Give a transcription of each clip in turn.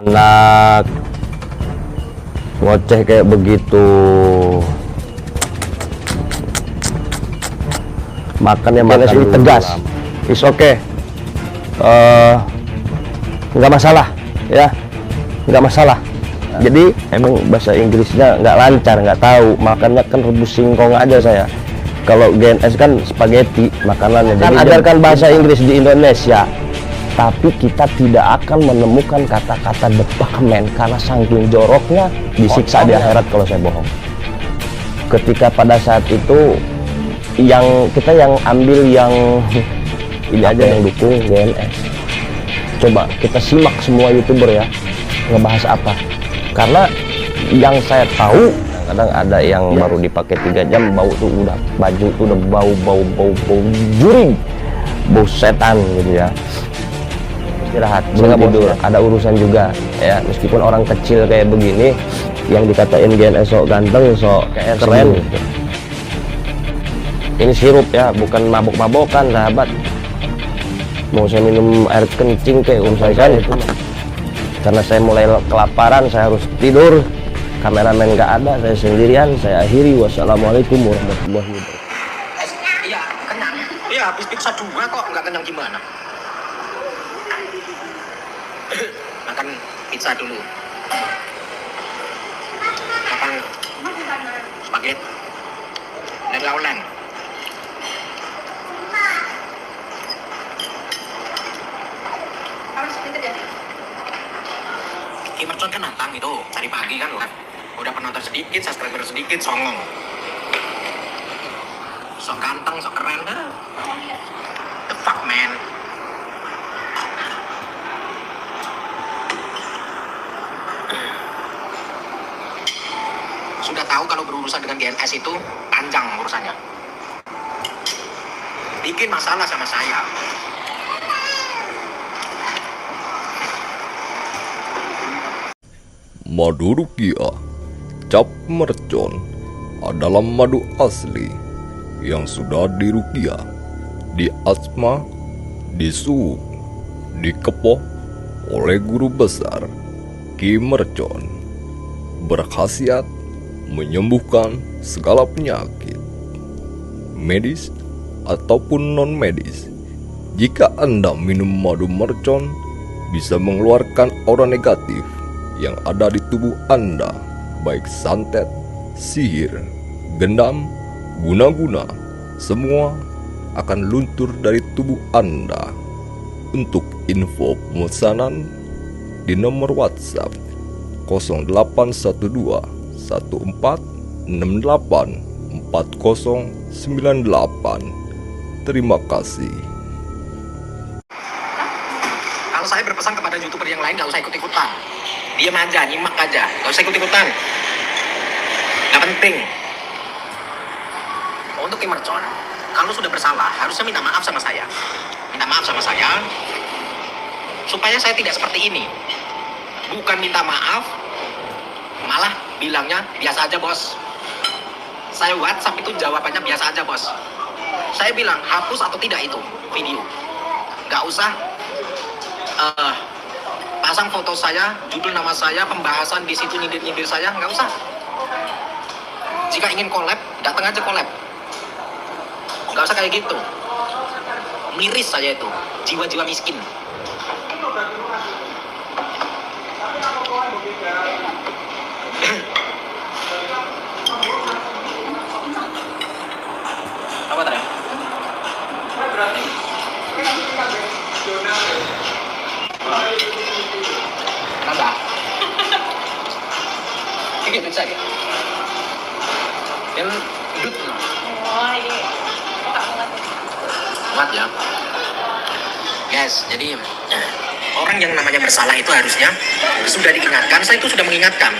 Anak ngoceh kayak begitu, makan ya makan dulu. Tegas, is okay, nggak masalah ya, nggak masalah. Jadi emang bahasa Inggrisnya nggak lancar, nggak tahu, makannya kan rebus singkong aja saya. Kalau GNS kan spaghetti makanannya. Jadi ajarkan bahasa Inggris di Indonesia, tapi kita tidak akan menemukan kata-kata departemen karena saking joroknya, disiksa di akhirat kalau saya bohong. Ketika pada saat itu kita yang ambil yang ini aja yang dukung GNS. Coba kita simak semua YouTuber ya ngebahas apa. Karena yang saya tahu kadang ada yang baru dipakai 3 jam bau tuh udah, baju tuh udah bau juring, bau setan gitu ya. Istirahat, nggak tidur, ada urusan juga ya. Meskipun orang kecil kayak begini yang dikatain GNS sok ganteng, sok keren gitu. Ini sirup ya, bukan mabok-mabokan sahabat. Mau saya minum air kencing kayak saya itu, karena saya mulai kelaparan, saya harus tidur. Kameramen nggak ada, saya sendirian. Saya akhiri, wassalamualaikum warahmatullahi wabarakatuh. Iya, kenyang. Iya, habis pizza 2 kok nggak kenyang gimana? Makan pizza dulu. Makan spaghetti. Dan laulen. Mercon kan nantang itu, tadi pagi kan live. Udah penonton sedikit, subscriber sedikit, songong. Sok ganteng, sok keren. The fuck man. Sudah tahu kalau berurusan dengan GNS itu panjang urusannya. Bikin masalah sama saya. Madu Rukiah Cap Mercon adalah madu asli yang sudah dirukiah, diasma, disuuk, dikepoh oleh guru besar Ki Mercon. Berkhasiat menyembuhkan segala penyakit, medis ataupun non-medis. Jika Anda minum madu mercon, bisa mengeluarkan aura negatif yang ada di tubuh Anda, baik santet, sihir, gendam, guna-guna, semua akan luntur dari tubuh Anda. Untuk info pemesanan di nomor WhatsApp 0812 1468 4098. Terima kasih. Kalau saya berpesan kepada YouTuber yang lain, gak usah ikut-ikutan. Diam aja, nyimak aja, gak usah ikut-ikutan. Gak penting. Untuk Ki Mercon, kalau sudah bersalah, harusnya minta maaf sama saya. Minta maaf sama saya, supaya saya tidak seperti ini. Bukan minta maaf, malah bilangnya biasa aja bos. Saya WhatsApp itu jawabannya biasa aja bos. Saya bilang hapus atau tidak itu video. Gak usah pasang foto saya, judul nama saya, pembahasan di situ nyindir-nyindir saya, nggak usah. Jika ingin collab, datang aja collab. Nggak usah kayak gitu. Miris saya itu, jiwa-jiwa miskin. Apa tadi? Kenapa? Kayak bisa ya? Yang hidup. Oh, ini tak Kuat ya. Guys, jadi orang yang namanya bersalah itu harusnya sudah diingatkan. Saya itu sudah mengingatkan.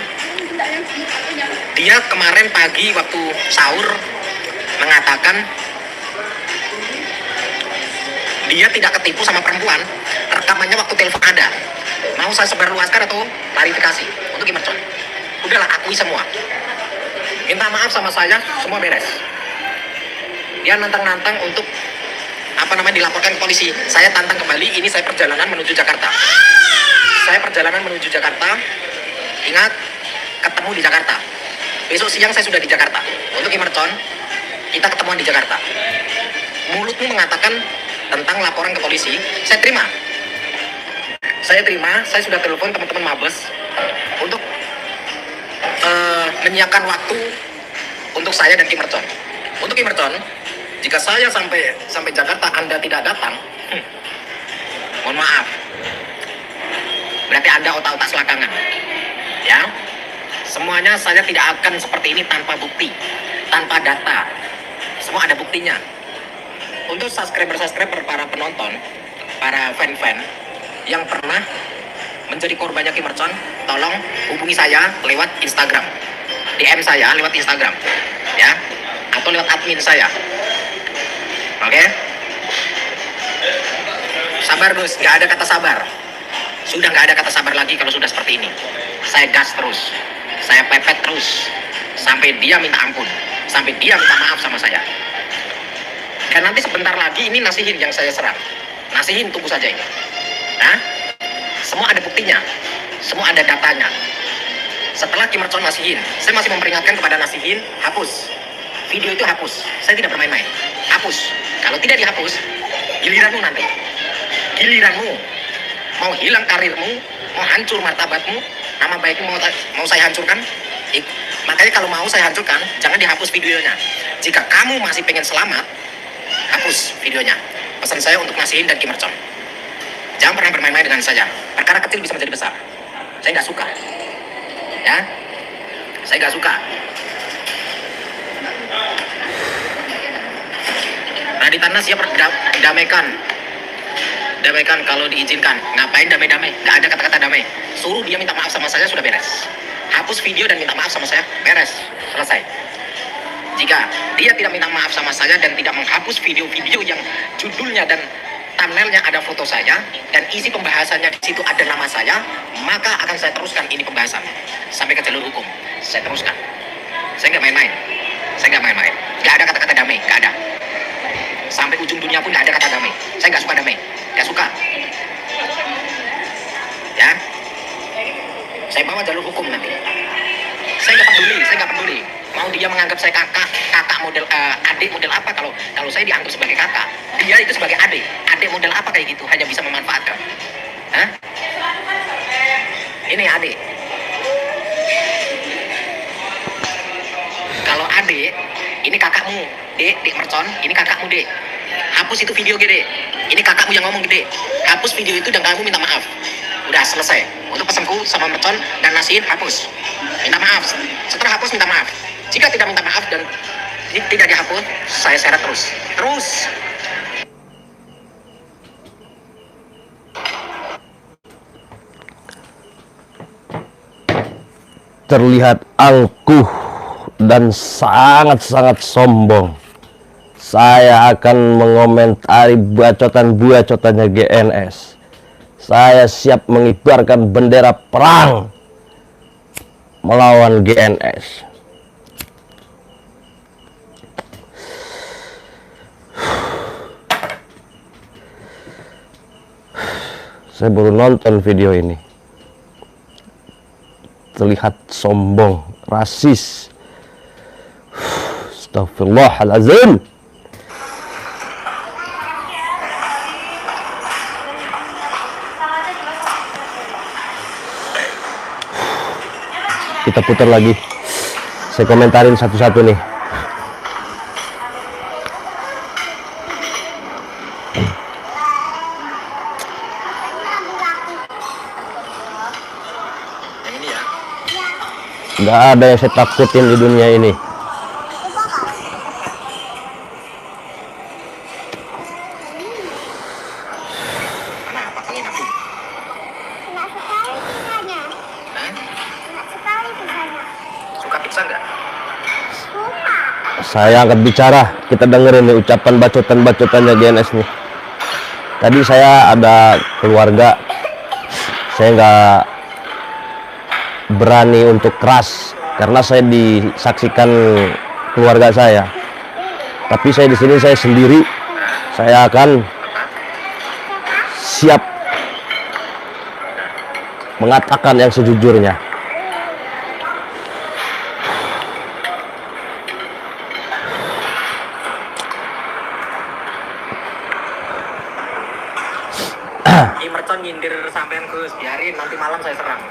Dia kemarin pagi waktu sahur mengatakan dia tidak ketipu sama perempuan. Rekamannya waktu telepon ada. Mau saya sebarluaskan atau klarifikasi untuk Ki Mercon? Udahlah, akui semua. Minta maaf sama saya, semua beres. Dia nantang-nantang untuk dilaporkan ke polisi. Saya tantang kembali, ini saya perjalanan menuju Jakarta. saya perjalanan menuju Jakarta. Ingat, ketemu di Jakarta. Besok siang saya sudah di Jakarta. Untuk Imercon, kita ketemuan di Jakarta. Mulutmu mengatakan tentang laporan ke polisi, saya terima. Saya sudah telepon teman-teman Mabes untuk menyiapkan waktu untuk saya dan Imercon. Untuk Imercon, jika saya sampai Jakarta Anda tidak datang, mohon maaf. Berarti Anda otak-otak selakangan. Ya. Semuanya saya tidak akan seperti ini tanpa bukti, tanpa data. Semua ada buktinya. Untuk subscriber, para penonton, para fan-fan yang pernah menjadi korbannya Imercon, tolong hubungi saya lewat Instagram. DM saya lewat Instagram. Ya. Atau lewat admin saya. Oke? Sabar Gus, nggak ada kata sabar. Sudah nggak ada kata sabar lagi kalau sudah seperti ini. Saya gas terus, saya pepet terus, sampai dia minta ampun, sampai dia minta maaf sama saya. Dan nanti sebentar lagi ini Nasihin yang saya serang. Nasihin, tunggu saja ini. Nah, semua ada buktinya, semua ada datanya. Setelah Imercon Nasihin, saya masih memperingatkan kepada Nasihin, hapus. Video itu hapus, saya tidak bermain-main. Hapus, kalau tidak dihapus, giliranmu nanti. Giliranmu. Mau hilang karirmu, mau hancur martabatmu, nama baikmu mau saya hancurkan. Makanya kalau mau saya hancurkan, jangan dihapus videonya. Jika kamu masih pengen selamat, hapus videonya. Pesan saya untuk Nasihin dan Imercon. Jangan pernah bermain-main dengan saya. Perkara kecil bisa menjadi besar. Saya nggak suka. Ya, saya nggak suka. Raditana siap damaikan. Damaikan kalau diizinkan. Ngapain damai-damai? Nggak ada kata-kata damai. Suruh dia minta maaf sama saya, sudah beres. Hapus video dan minta maaf sama saya, beres. Selesai. Jika dia tidak minta maaf sama saya dan tidak menghapus video-video yang judulnya dan thumbnailnya ada foto saya dan isi pembahasannya di situ ada nama saya, maka akan saya teruskan ini pembahasan sampai ke jalur hukum. Saya teruskan. Saya nggak main-main. Saya nggak main-main. Nggak ada kata-kata damai. Nggak ada. Sampai ujung dunia pun nggak ada kata damai. Saya nggak suka damai. Nggak suka. Ya. Saya bawa jalur hukum nanti. Saya nggak peduli. Mau dia menganggap saya kakak model adik model apa, kalau saya dianggap sebagai kakak, dia itu sebagai adik model apa kayak gitu, hanya bisa memanfaatkan. Hah? Ini adik. Kalau adik, ini kakakmu, Dek Mercon, ini kakakmu, Dek. Hapus itu video, Dek. Ini kakakmu yang ngomong, Dek. Hapus video itu dan kamu minta maaf. Udah selesai. Untuk pesanku sama Mercon dan Nasihin, hapus. Minta maaf. Setelah hapus, minta maaf. Jika tidak minta maaf dan tidak dihapus, saya seret terus. Terlihat angkuh dan sangat-sangat sombong. Saya akan mengomentari bacotan-bacotannya GNS. Saya siap mengibarkan bendera perang melawan GNS. Saya baru nonton video ini. Terlihat sombong, rasis. Astagfirullahaladzim. Kita putar lagi. Saya komentarin satu-satu nih. Nggak ada yang saya takutin di dunia ini. Saya angkat bicara, kita dengerin nih ucapan bacotan-bacotannya GNS nih. Tadi saya ada keluarga, saya nggak berani untuk keras karena saya disaksikan keluarga saya. Tapi saya di sini saya sendiri, saya akan siap mengatakan yang sejujurnya. Ki Mercon nyindir sampean Gus, biarin nanti malam saya serang.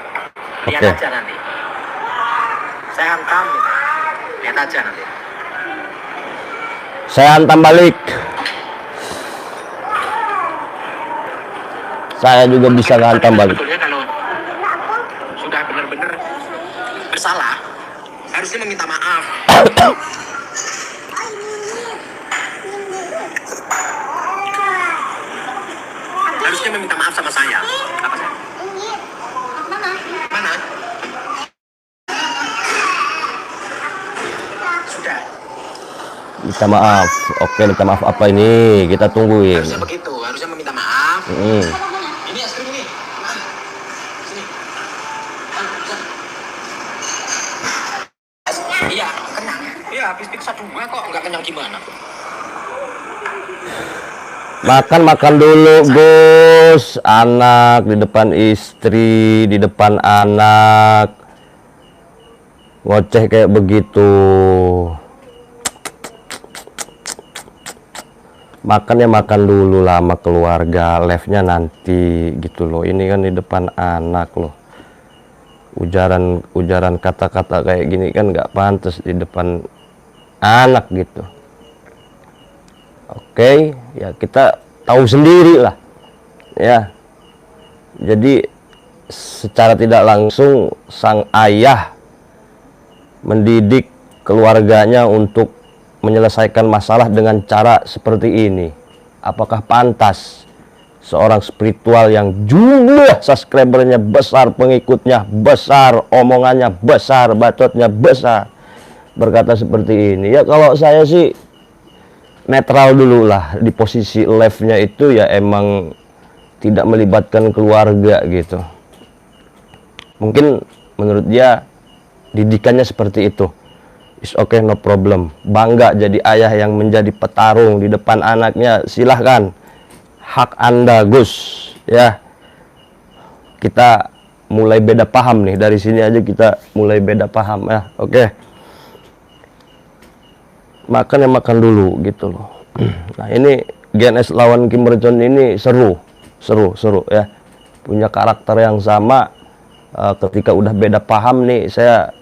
Lihat Oke. aja nanti. Saya hantam. Lihat aja nanti. Saya hantam balik. Saya juga bisa hantam balik. Sebetulnya kalau sudah benar-benar bersalah, harusnya meminta maaf. Harusnya meminta maaf sama saya. Apa saya? Mana? Sudah. Minta maaf. Oke, minta maaf apa ini? Kita tungguin. Harusnya begitu. Harusnya meminta maaf. Ini es krim ini. Sini. Iya, kenyang. Iya, habis pizza 2 kok nggak kenyang gimana? Makan dulu, Gus. Anak di depan istri, di depan anak. Ngoceh kayak begitu. Makan ya makan dulu lah sama keluarga, live-nya nanti gitu loh. Ini kan di depan anak loh. Ujaran kata-kata kayak gini kan nggak pantas di depan anak gitu. Oke, ya kita tahu sendiri lah. Ya. Jadi secara tidak langsung sang ayah mendidik keluarganya untuk menyelesaikan masalah dengan cara seperti ini. Apakah pantas seorang spiritual yang jumlah subscribernya besar, pengikutnya besar, omongannya besar, bacotnya besar, berkata seperti ini? Ya kalau saya sih netral dulu lah di posisi live-nya itu, ya emang tidak melibatkan keluarga gitu. Mungkin menurut dia didikannya seperti itu. It's okay, no problem. Bangga jadi ayah yang menjadi petarung di depan anaknya, silahkan. Hak Anda, Gus. Ya. Kita mulai beda paham nih, dari sini aja kita mulai beda paham ya. Oke. Makan ya makan dulu gitu loh. Nah ini GNS lawan Kim Mercon ini seru ya, punya karakter yang sama. Ketika udah beda paham nih, saya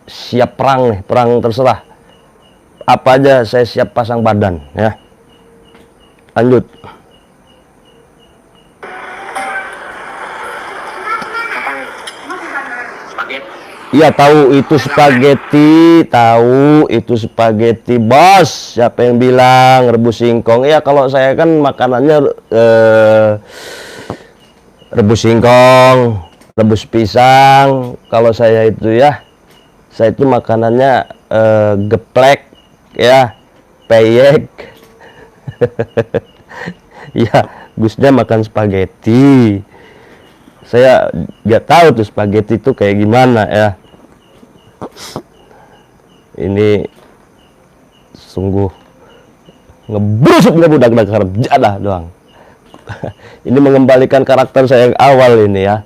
siap perang nih, perang terserah apa aja, saya siap pasang badan ya. Lanjut. Iya tahu itu spaghetti, bos. Siapa yang bilang rebus singkong? Ya kalau saya kan makanannya rebus singkong, rebus pisang. Kalau saya itu ya, saya itu makanannya geplek ya, peyek. Ya, Gusnya makan spaghetti. Saya nggak tahu tuh spaghetti itu kayak gimana ya. Ini sungguh ngebrusuk budak-budak harap jadah doang. Ini mengembalikan karakter saya yang awal ini ya.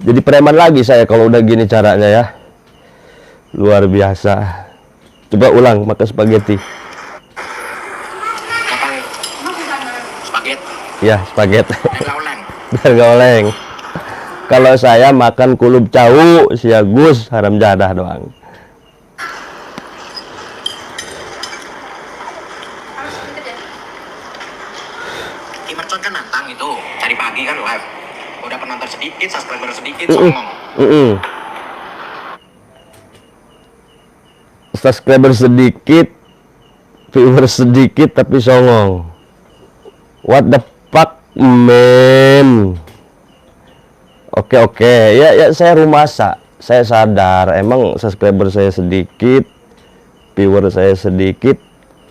Jadi preman lagi saya kalau udah gini caranya ya. Luar biasa. Coba ulang makan spaghetti. Ya, spaghetti. Biar gak oleng. Kalau saya makan kulub cau, si Agus haram jadah doang. Kim Mercon kan nantang itu, cari pagi kan live. Udah penonton sedikit, subscriber sedikit, songong. Subscriber sedikit, viewer sedikit, tapi songong. What the fuck, man? Oke, ya saya rumasa, saya sadar emang subscriber saya sedikit, viewer saya sedikit,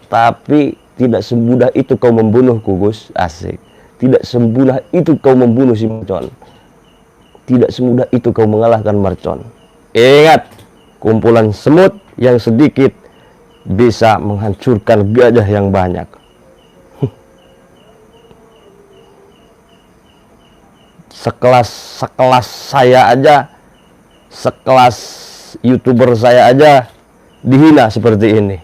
tapi tidak semudah itu kau membunuhku, Gus. Asik. Tidak semudah itu kau membunuh si Mercon. Tidak semudah itu kau mengalahkan Mercon. Ingat, kumpulan semut yang sedikit bisa menghancurkan gajah yang banyak. sekelas saya aja, sekelas YouTuber saya aja dihina seperti ini.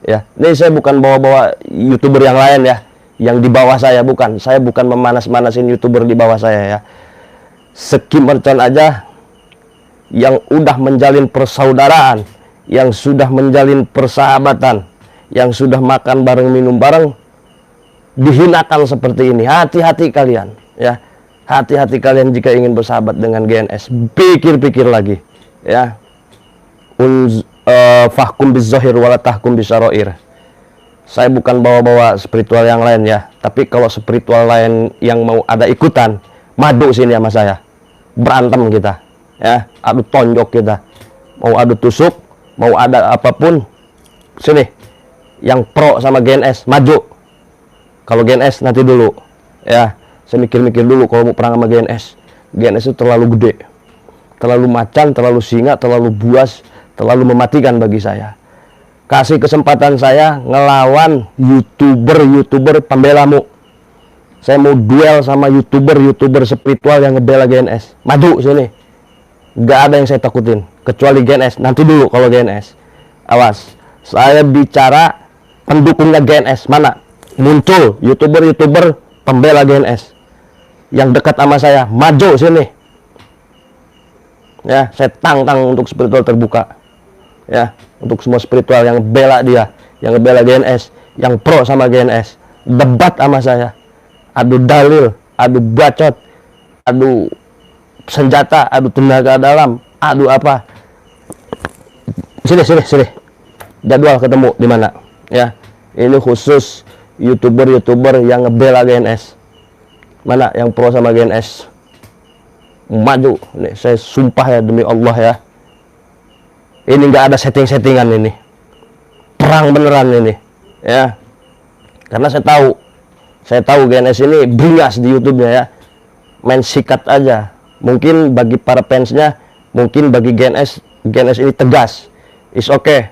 Ya, ini saya bukan bawa-bawa YouTuber yang lain ya, yang di bawah saya, bukan. Saya bukan memanas-manasin YouTuber di bawah saya ya. Seki Mercon aja yang udah menjalin persaudaraan, yang sudah menjalin persahabatan, yang sudah makan bareng minum bareng, dihinakan seperti ini. Hati-hati kalian ya, hati-hati kalian jika ingin bersahabat dengan GNS. Pikir-pikir lagi ya. Fahkum bizzahir wala tahkum bisyarair. Saya bukan bawa-bawa spiritual yang lain ya, tapi kalau spiritual lain yang mau ada ikutan, madu sini sama saya, berantem kita ya, adu tonjok kita, mau adu tusuk, mau ada apapun, sini yang pro sama GNS maju. Kalau GNS nanti dulu ya, saya mikir-mikir dulu kalau mau perang sama GNS. GNS itu terlalu gede, terlalu macan, terlalu singa, terlalu buas, terlalu mematikan bagi saya. Kasih kesempatan saya ngelawan YouTuber pembelamu. Saya mau duel sama YouTuber spiritual yang ngebela GNS. Maju sini. Gak ada yang saya takutin kecuali GNS. Nanti dulu kalau GNS. Awas. Saya bicara pendukungnya GNS. Mana? Muncul YouTuber pembela GNS yang dekat sama saya. Maju sini. Ya, saya tantang untuk spiritual terbuka. Ya, untuk semua spiritual yang bela dia, yang ngebela GNS, yang pro sama GNS, debat sama saya, adu dalil, adu bacot, adu senjata, adu tenaga dalam, adu apa. Sini jadwal ketemu di mana ya. Ini khusus YouTuber yang ngebela GNS. Mana yang pro sama GNS? Maju nih, saya sumpah ya, demi Allah ya, ini nggak ada setting-settingan, ini perang beneran ini ya. Karena saya tahu GNS ini beringas di YouTube-nya ya, main sikat aja. Mungkin bagi para fansnya, mungkin bagi GNS ini tegas, is okay,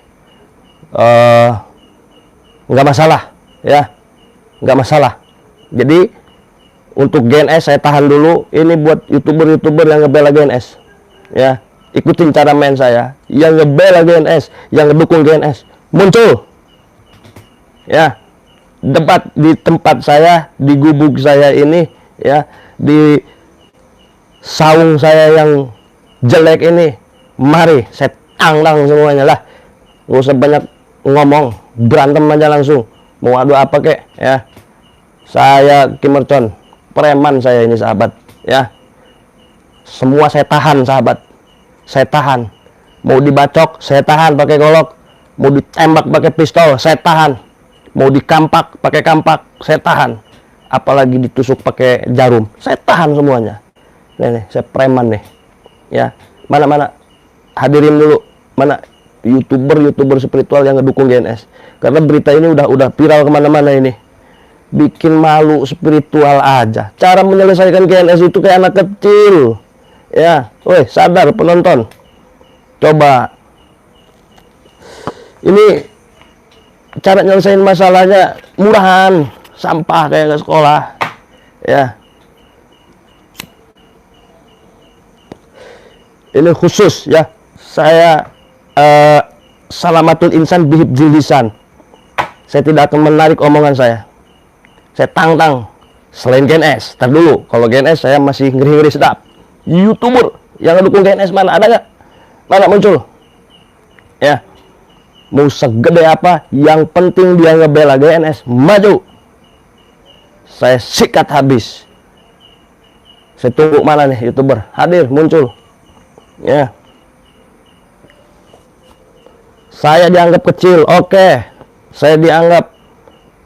nggak masalah ya, nggak masalah. Jadi untuk GNS saya tahan dulu. Ini buat YouTuber yang ngebela GNS ya. Ikutin cara main saya, yang ngebela GNS, yang ngedukung GNS, muncul ya, debat di tempat saya, di gubuk saya ini ya, di saung saya yang jelek ini. Mari saya tantang semuanya lah, nggak usah banyak ngomong, berantem aja langsung. Mau adu apa kek ya. Saya Kim Mercon, preman saya ini sahabat ya. Semua saya tahan sahabat, saya tahan. Mau dibacok saya tahan pakai golok, mau ditembak pakai pistol saya tahan, mau dikampak pakai kampak saya tahan, apalagi ditusuk pakai jarum saya tahan semuanya. Nih, saya preman nih ya. Mana hadirin dulu, mana YouTuber spiritual yang ngedukung GNS. Karena berita ini udah viral kemana-mana ini, bikin malu spiritual aja. Cara menyelesaikan GNS itu kayak anak kecil ya. Woi, sadar penonton, coba ini cara nyelesain masalahnya murahan, sampah kayak ke sekolah ya. Ini khusus ya, saya salamatul insan bihib jilisan. Saya tidak akan menarik omongan saya tantang. Selain GNS, tar dulu, kalau GNS saya masih ngeri-ngeri sedap. YouTuber yang ngedukung GNS mana, ada nggak? Mana muncul ya. Mau segede apa, yang penting dia ngebela GNS, maju. Saya sikat habis. Saya tunggu mana nih YouTuber hadir muncul ya. Saya dianggap kecil, oke. Saya dianggap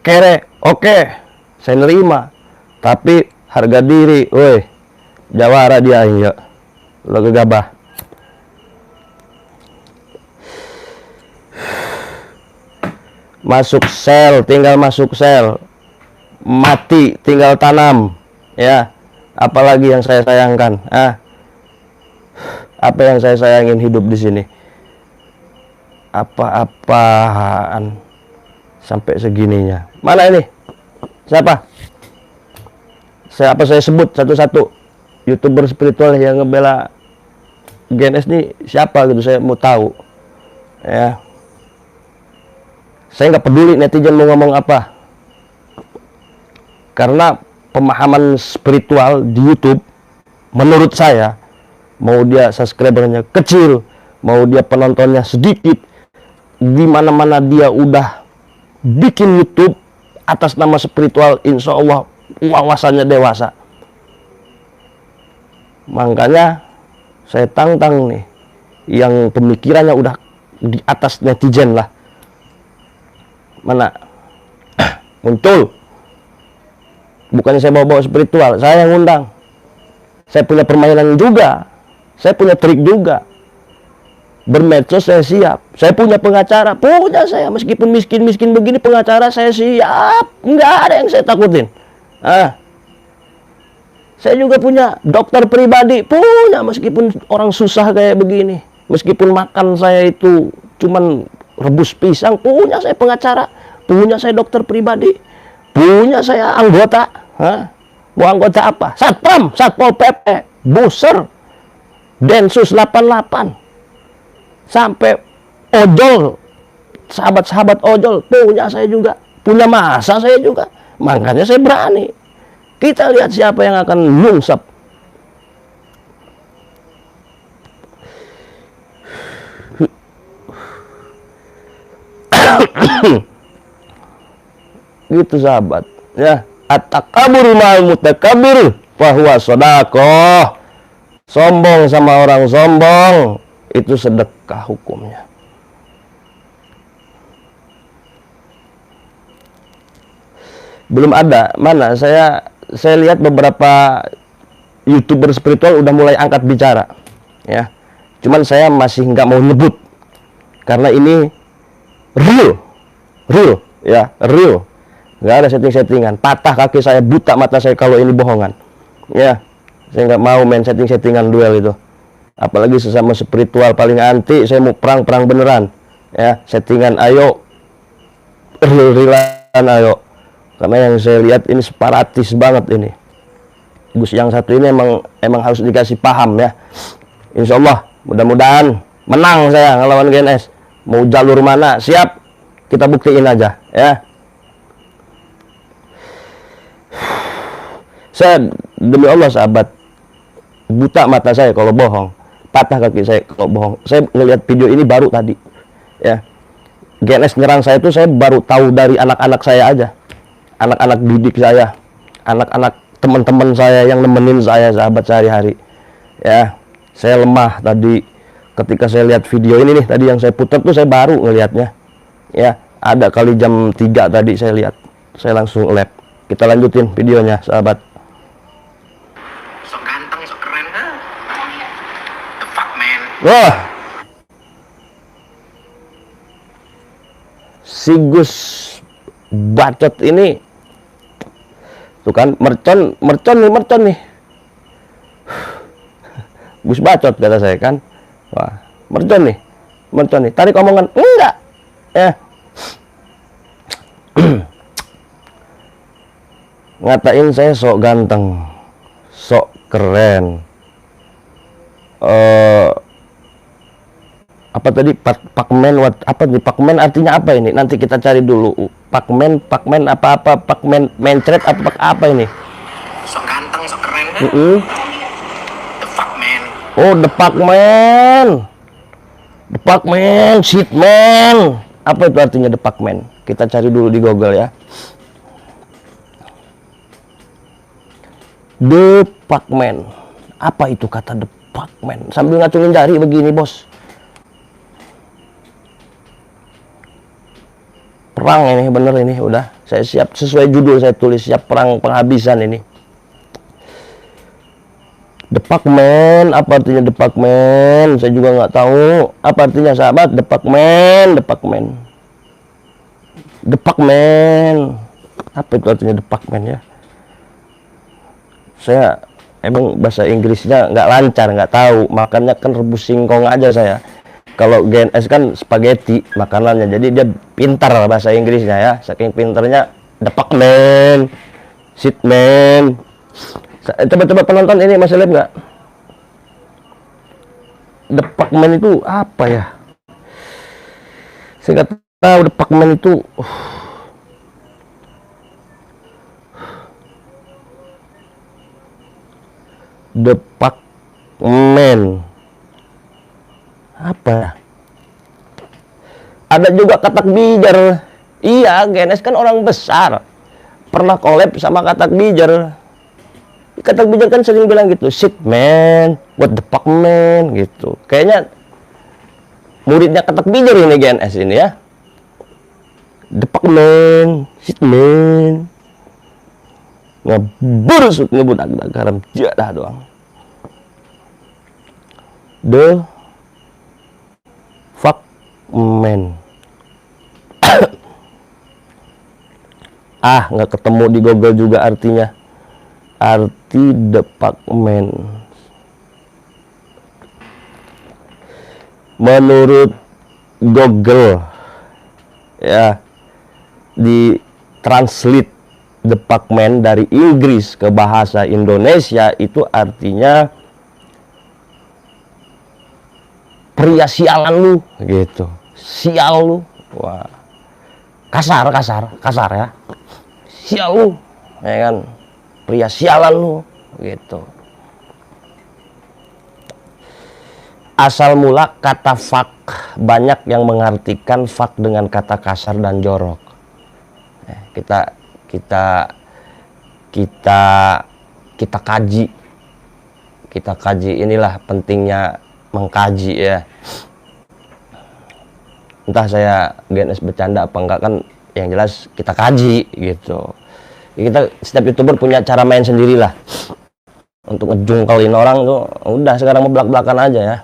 kere, oke. Saya nerima. Tapi harga diri, woi, jawara dia ya, lo gegabah. Masuk sel, tinggal masuk sel. Mati, tinggal tanam ya. Apalagi yang saya sayangkan? Apa yang saya sayangin hidup di sini? Apa-apaan sampai segininya? Mana ini? Siapa? Saya sebut satu-satu. YouTuber spiritual yang ngebela GNS nih siapa gitu, saya mau tahu ya. Saya nggak peduli netizen mau ngomong apa, karena pemahaman spiritual di YouTube menurut saya, mau dia subscribernya kecil, mau dia penontonnya sedikit, di mana-mana dia udah bikin YouTube atas nama spiritual, insya Allah wawasannya dewasa. Makanya saya tantang nih yang pemikirannya udah di atas netizen lah, mana muncul. Bukannya saya bawa-bawa spiritual, saya yang undang. Saya punya permainan juga, saya punya trik juga. Bermedsos saya siap, saya punya pengacara, punya saya, meskipun miskin-miskin begini pengacara saya siap, nggak ada yang saya takutin. Saya juga punya dokter pribadi, punya, meskipun orang susah kayak begini, meskipun makan saya itu cuman rebus pisang, punya saya pengacara, punya saya dokter pribadi, punya saya anggota. Mau anggota apa? Satpam, Satpol PP, Buser, Densus 88, sampai ojol, sahabat-sahabat ojol, punya saya juga, punya masa saya juga. Makanya saya berani. Kita lihat siapa yang akan nyungsep. Gitu sahabat ya. At-takabur ma'al mutakabir fahuwa shadaqah. Sombong sama orang sombong itu sedekah hukumnya. Belum ada, mana saya lihat beberapa YouTuber spiritual udah mulai angkat bicara ya. Cuman saya masih nggak mau nyebut karena ini real ya, real. Nggak ada setting-settingan, patah kaki saya, buta mata saya kalau ini bohongan ya. Saya nggak mau main setting-settingan duel itu, apalagi sesama spiritual paling anti. Saya mau perang beneran ya, settingan ayo, real-realan ayo. Karena yang saya lihat ini separatis banget ini. Gus yang satu ini emang harus dikasih paham ya. Insya Allah mudah-mudahan menang saya ngelawan GNS. Mau jalur mana siap, kita buktiin aja ya. Saya demi Allah sahabat, buta mata saya kalau bohong, patah kaki saya kalau bohong. Saya ngelihat video ini baru tadi ya. GNS nyerang saya itu saya baru tahu dari anak-anak saya aja, anak-anak didik saya, anak-anak teman-teman saya yang nemenin saya sahabat sehari-hari ya. Saya lemah tadi ketika saya lihat video ini nih, tadi yang saya putar tuh saya baru ngelihatnya ya. Ada kali jam 3 tadi saya lihat, saya langsung lab. Kita lanjutin videonya sahabat. Sok ganteng, sok keren kan? The fuck man. Wah, si Gus bacot ini tuh kan, mercon nih. Gus bacot kata saya kan. Wah, mercon nih. Tarik omongan enggak ya. Ngatain saya sok ganteng, sok keren. Apa tadi pakmen, apa nih pakmen artinya apa ini? Nanti kita cari dulu. Pakmen apa pakmen mencret apa ini? Sok ganteng, sok keren kan? The fuck man. Oh, the Pakmen, shit man. Apa itu artinya the Pakmen? Kita cari dulu di Google ya. The Pakmen. Apa itu kata The Pakmen? Sambil ngacungin jari begini, bos. Perang ini, bener ini, udah. Saya siap, sesuai judul saya tulis, siap perang penghabisan ini. The Pakmen, apa artinya The Pakmen? Saya juga nggak tahu. Apa artinya sahabat? The Pakmen. Apa itu artinya The Pakmen ya? Saya emang bahasa Inggrisnya nggak lancar, nggak tahu. Makannya kan rebus singkong aja saya. Kalau GNS kan spaghetti makanannya, jadi dia pintar bahasa Inggrisnya ya. Saking pintarnya The Pakmen, shit man. Coba-coba penonton ini masih lihat nggak? Departemen itu apa ya? Saya nggak tahu departemen itu. Departemen apa ya? Ada juga Katak Bijar. Iya, GNS kan orang besar. Pernah collab sama Katak Bijar. Katak Bijar kan sering bilang gitu, shit man, what the fuck man, gitu. Kayaknya muridnya Katak Bijar ini GNS ini ya. The fuck man, shit man. Ngebur ngebut agak garam jadah doang. The fuck man. Nggak ketemu di Google juga artinya. Arti departemen. Menurut Google ya, di translate departemen dari Inggris ke bahasa Indonesia itu artinya pria sialan lu gitu. Sial lu. Wah. Kasar ya. Sial lu, ya kan, pria sialan lu, gitu. Asal mula kata fuck, banyak yang mengartikan fuck dengan kata kasar dan jorok. Kita kaji inilah pentingnya mengkaji ya. Entah saya GNS bercanda apa enggak, kan yang jelas kita kaji gitu. Kita setiap YouTuber punya cara main sendiri lah untuk ngejungkelin orang tuh. Udah sekarang mau belak-belakan aja ya.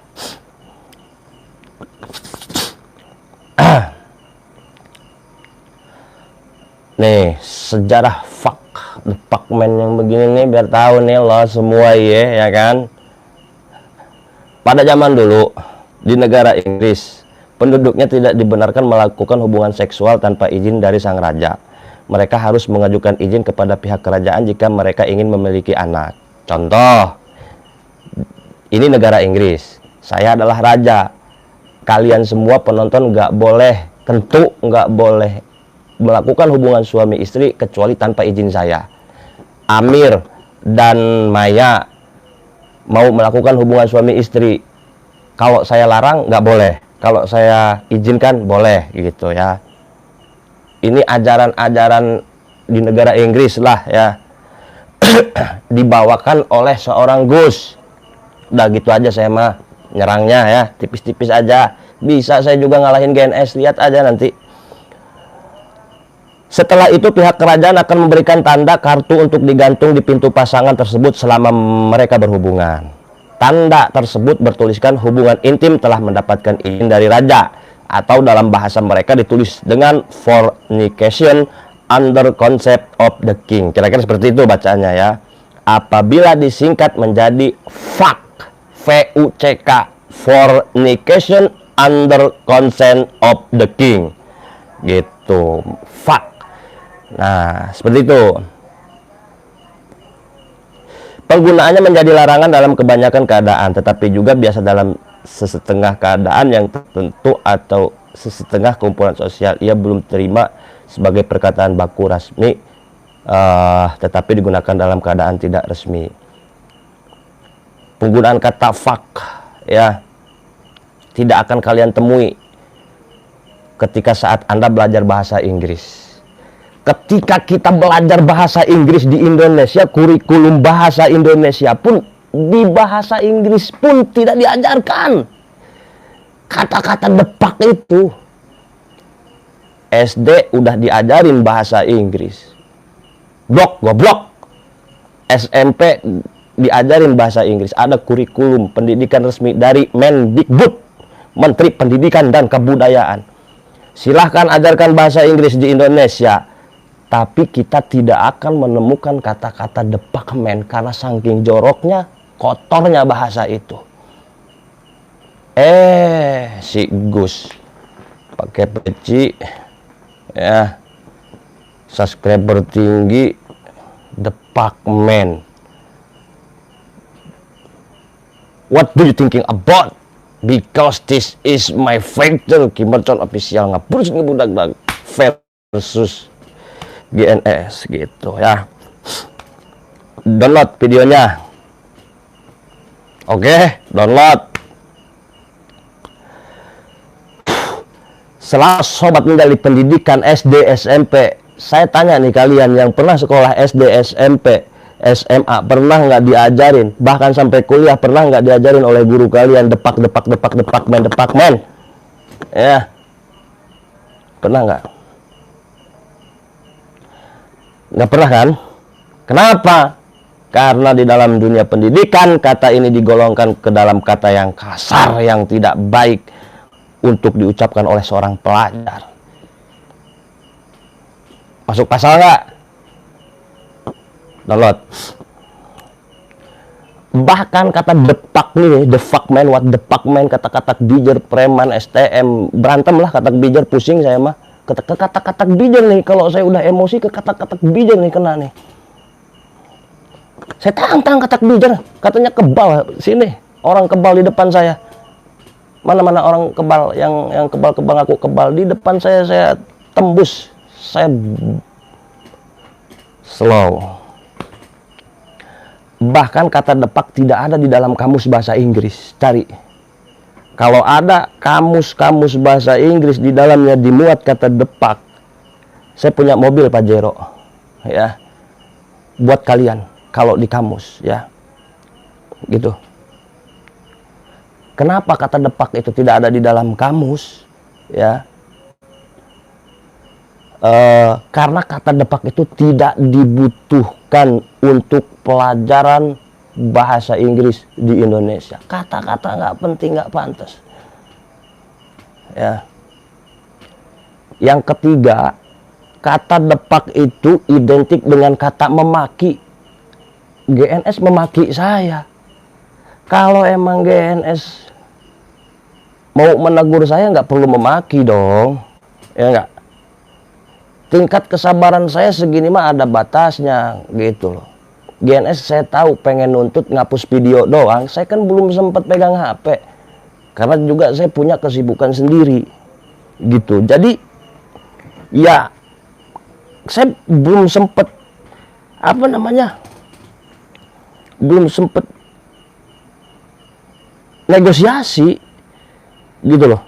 Nih sejarah fuck departemen yang begini nih biar tahu nih lo semua ya kan. Pada zaman dulu di negara Inggris, penduduknya tidak dibenarkan melakukan hubungan seksual tanpa izin dari sang raja. Mereka harus mengajukan izin kepada pihak kerajaan jika mereka ingin memiliki anak. Contoh, ini negara Inggris. Saya adalah raja. Kalian semua penonton nggak boleh, tentu nggak boleh melakukan hubungan suami istri kecuali tanpa izin saya. Amir dan Maya mau melakukan hubungan suami istri. Kalau saya larang nggak boleh. Kalau saya izinkan boleh gitu ya. Ini ajaran-ajaran di negara Inggris lah ya. Dibawakan oleh seorang Gus. Udah gitu aja saya mah nyerangnya ya, tipis-tipis aja. Bisa saya juga ngalahin GNS, lihat aja nanti. Setelah itu pihak kerajaan akan memberikan tanda kartu untuk digantung di pintu pasangan tersebut selama mereka berhubungan. Tanda tersebut bertuliskan hubungan intim telah mendapatkan izin dari raja, atau dalam bahasa mereka ditulis dengan fornication under consent of the king. Kira-kira seperti itu bacaannya ya. Apabila disingkat menjadi fuck, VUCK, fornication under consent of the king. Gitu, fuck. Nah, seperti itu. Penggunaannya menjadi larangan dalam kebanyakan keadaan, tetapi juga biasa dalam sesetengah keadaan yang tertentu atau sesetengah kumpulan sosial. Ia belum terima sebagai perkataan baku resmi, tetapi digunakan dalam keadaan tidak resmi. Penggunaan kata fuck ya tidak akan kalian temui ketika saat Anda belajar bahasa Inggris. Ketika kita belajar bahasa Inggris di Indonesia, kurikulum bahasa Indonesia pun di bahasa Inggris pun tidak diajarkan kata-kata depak itu. SD udah diajarin bahasa Inggris, goblok. SMP diajarin bahasa Inggris, ada kurikulum pendidikan resmi dari Mendikbud, Menteri Pendidikan dan Kebudayaan. Silahkan ajarkan bahasa Inggris di Indonesia. Tapi kita tidak akan menemukan kata-kata departemen karena saking joroknya, kotornya bahasa itu. Si Gus pakai peci ya, subscriber tinggi, departemen. What do you thinking about? Because this is my fighter. Kim Mercon official ngapus ngebudak-budak versus GNS gitu ya. Download videonya. Oke, download. Selamat sobat mendali pendidikan SD SMP. Saya tanya nih kalian yang pernah sekolah SD SMP SMA, pernah nggak diajarin, bahkan sampai kuliah pernah nggak diajarin oleh guru kalian depak men ya? Pernah nggak? Nggak pernah kan? Kenapa? Karena di dalam dunia pendidikan kata ini digolongkan ke dalam kata yang kasar, yang tidak baik untuk diucapkan oleh seorang pelajar. Masuk pasal nggak? Download. Bahkan kata depak nih, the fuck man, what the fuck man, kata-kata bijer, preman, STM, berantem lah, kata bijer, pusing saya mah. Kata-kata bijer nih, kalau saya udah emosi ke kata-kata bijer nih kena nih. Saya tantang kata bijer, katanya kebal sini, orang kebal di depan saya. Mana-mana orang kebal yang kebal-kebal aku kebal di depan saya tembus, saya slow. Bahkan kata depak tidak ada di dalam kamus bahasa Inggris. Cari. Kalau ada kamus bahasa Inggris di dalamnya dimuat kata depak. Saya punya mobil Pajero. Ya. Buat kalian kalau di kamus ya. Gitu. Kenapa kata depak itu tidak ada di dalam kamus? Ya. Karena kata depak itu tidak dibutuhkan untuk pelajaran bahasa Inggris di Indonesia. Kata-kata nggak penting, nggak pantas. Ya. Yang ketiga, kata depak itu identik dengan kata memaki. GNS memaki saya. Kalau emang GNS mau menegur saya, nggak perlu memaki dong, ya nggak? Tingkat kesabaran saya segini mah ada batasnya gitu loh. GNS saya tahu pengen nuntut ngapus video doang, saya kan belum sempat pegang HP. Karena juga saya punya kesibukan sendiri gitu. Jadi ya saya belum sempat belum sempat negosiasi gitu loh.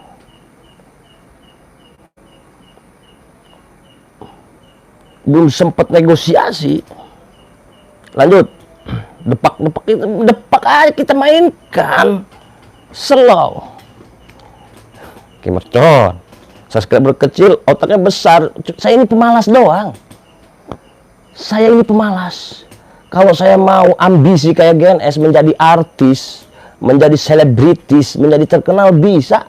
Belum sempat negosiasi. Lanjut. Depak itu depak aja kita mainkan. Slow. Kim Mercon. Subscriber kecil, otaknya besar. Saya ini pemalas doang. Saya ini pemalas. Kalau saya mau ambisi kayak GNS menjadi artis, menjadi selebritis, menjadi terkenal bisa.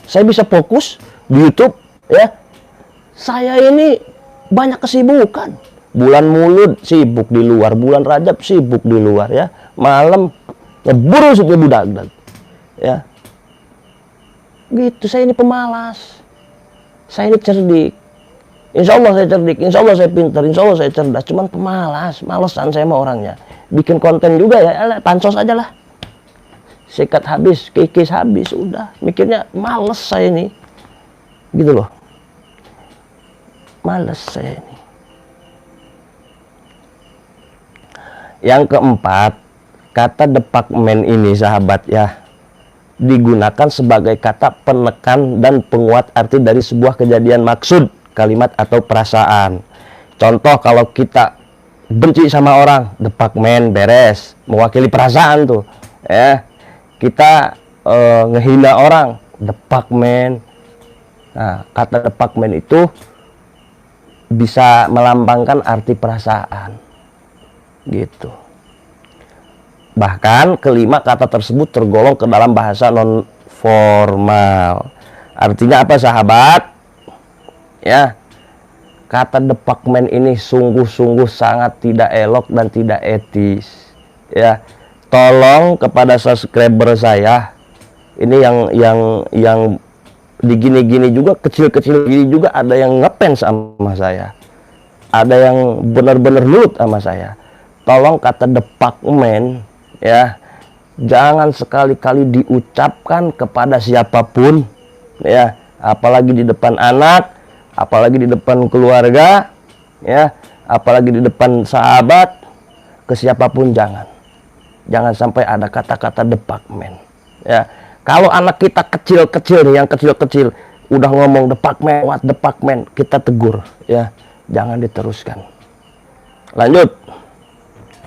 Saya bisa fokus di YouTube ya. Saya ini banyak kesibukan. Bulan Mulud sibuk di luar, bulan Rajab sibuk di luar ya. Malam ngeburu sudah budak ya. Gitu, saya ini pemalas. Saya ini cerdik. Insya Allah saya cerdik, insya Allah saya pintar, insya Allah saya cerdas. Cuman pemalas, malesan saya sama orangnya. Bikin konten juga ya, pansos aja lah. Sikat habis, kikis habis, udah. Mikirnya males saya ini. Gitu loh. Males saya ini. Yang keempat, kata departemen ini sahabat ya, digunakan sebagai kata penekan dan penguat arti dari sebuah kejadian, maksud, kalimat atau perasaan. Contoh kalau kita benci sama orang, departemen beres, mewakili perasaan tuh ya. Kita ngehina orang, departemen. Nah, kata departemen itu bisa melambangkan arti perasaan gitu. Bahkan kelima, kata tersebut tergolong ke dalam bahasa non formal. Artinya apa sahabat ya? Kata departemen ini sungguh-sungguh sangat tidak elok dan tidak etis ya. Tolong kepada subscriber saya ini yang di gini-gini juga, kecil-kecil gini juga ada yang ngefans sama saya, ada yang benar-benar nurut sama saya. Tolong kata departemen ya, jangan sekali-kali diucapkan kepada siapapun, ya, apalagi di depan anak, apalagi di depan keluarga, ya, apalagi di depan sahabat, ke siapapun jangan. Jangan sampai ada kata-kata departemen, ya. Kalau anak kita kecil-kecil nih, yang kecil-kecil udah ngomong departemen, what departemen, kita tegur, ya, jangan diteruskan. Lanjut.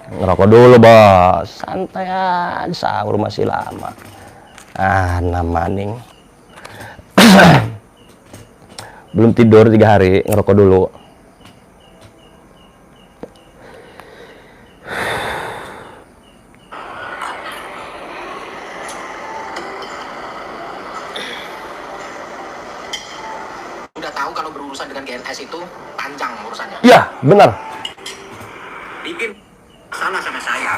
Ngerokok dulu bos, santai aja, sahur masih lama. Namaning belum tidur 3 hari, ngerokok dulu. Udah tahu kalau berurusan dengan GNS itu panjang urusannya. Ya benar. Bikin salah sama saya.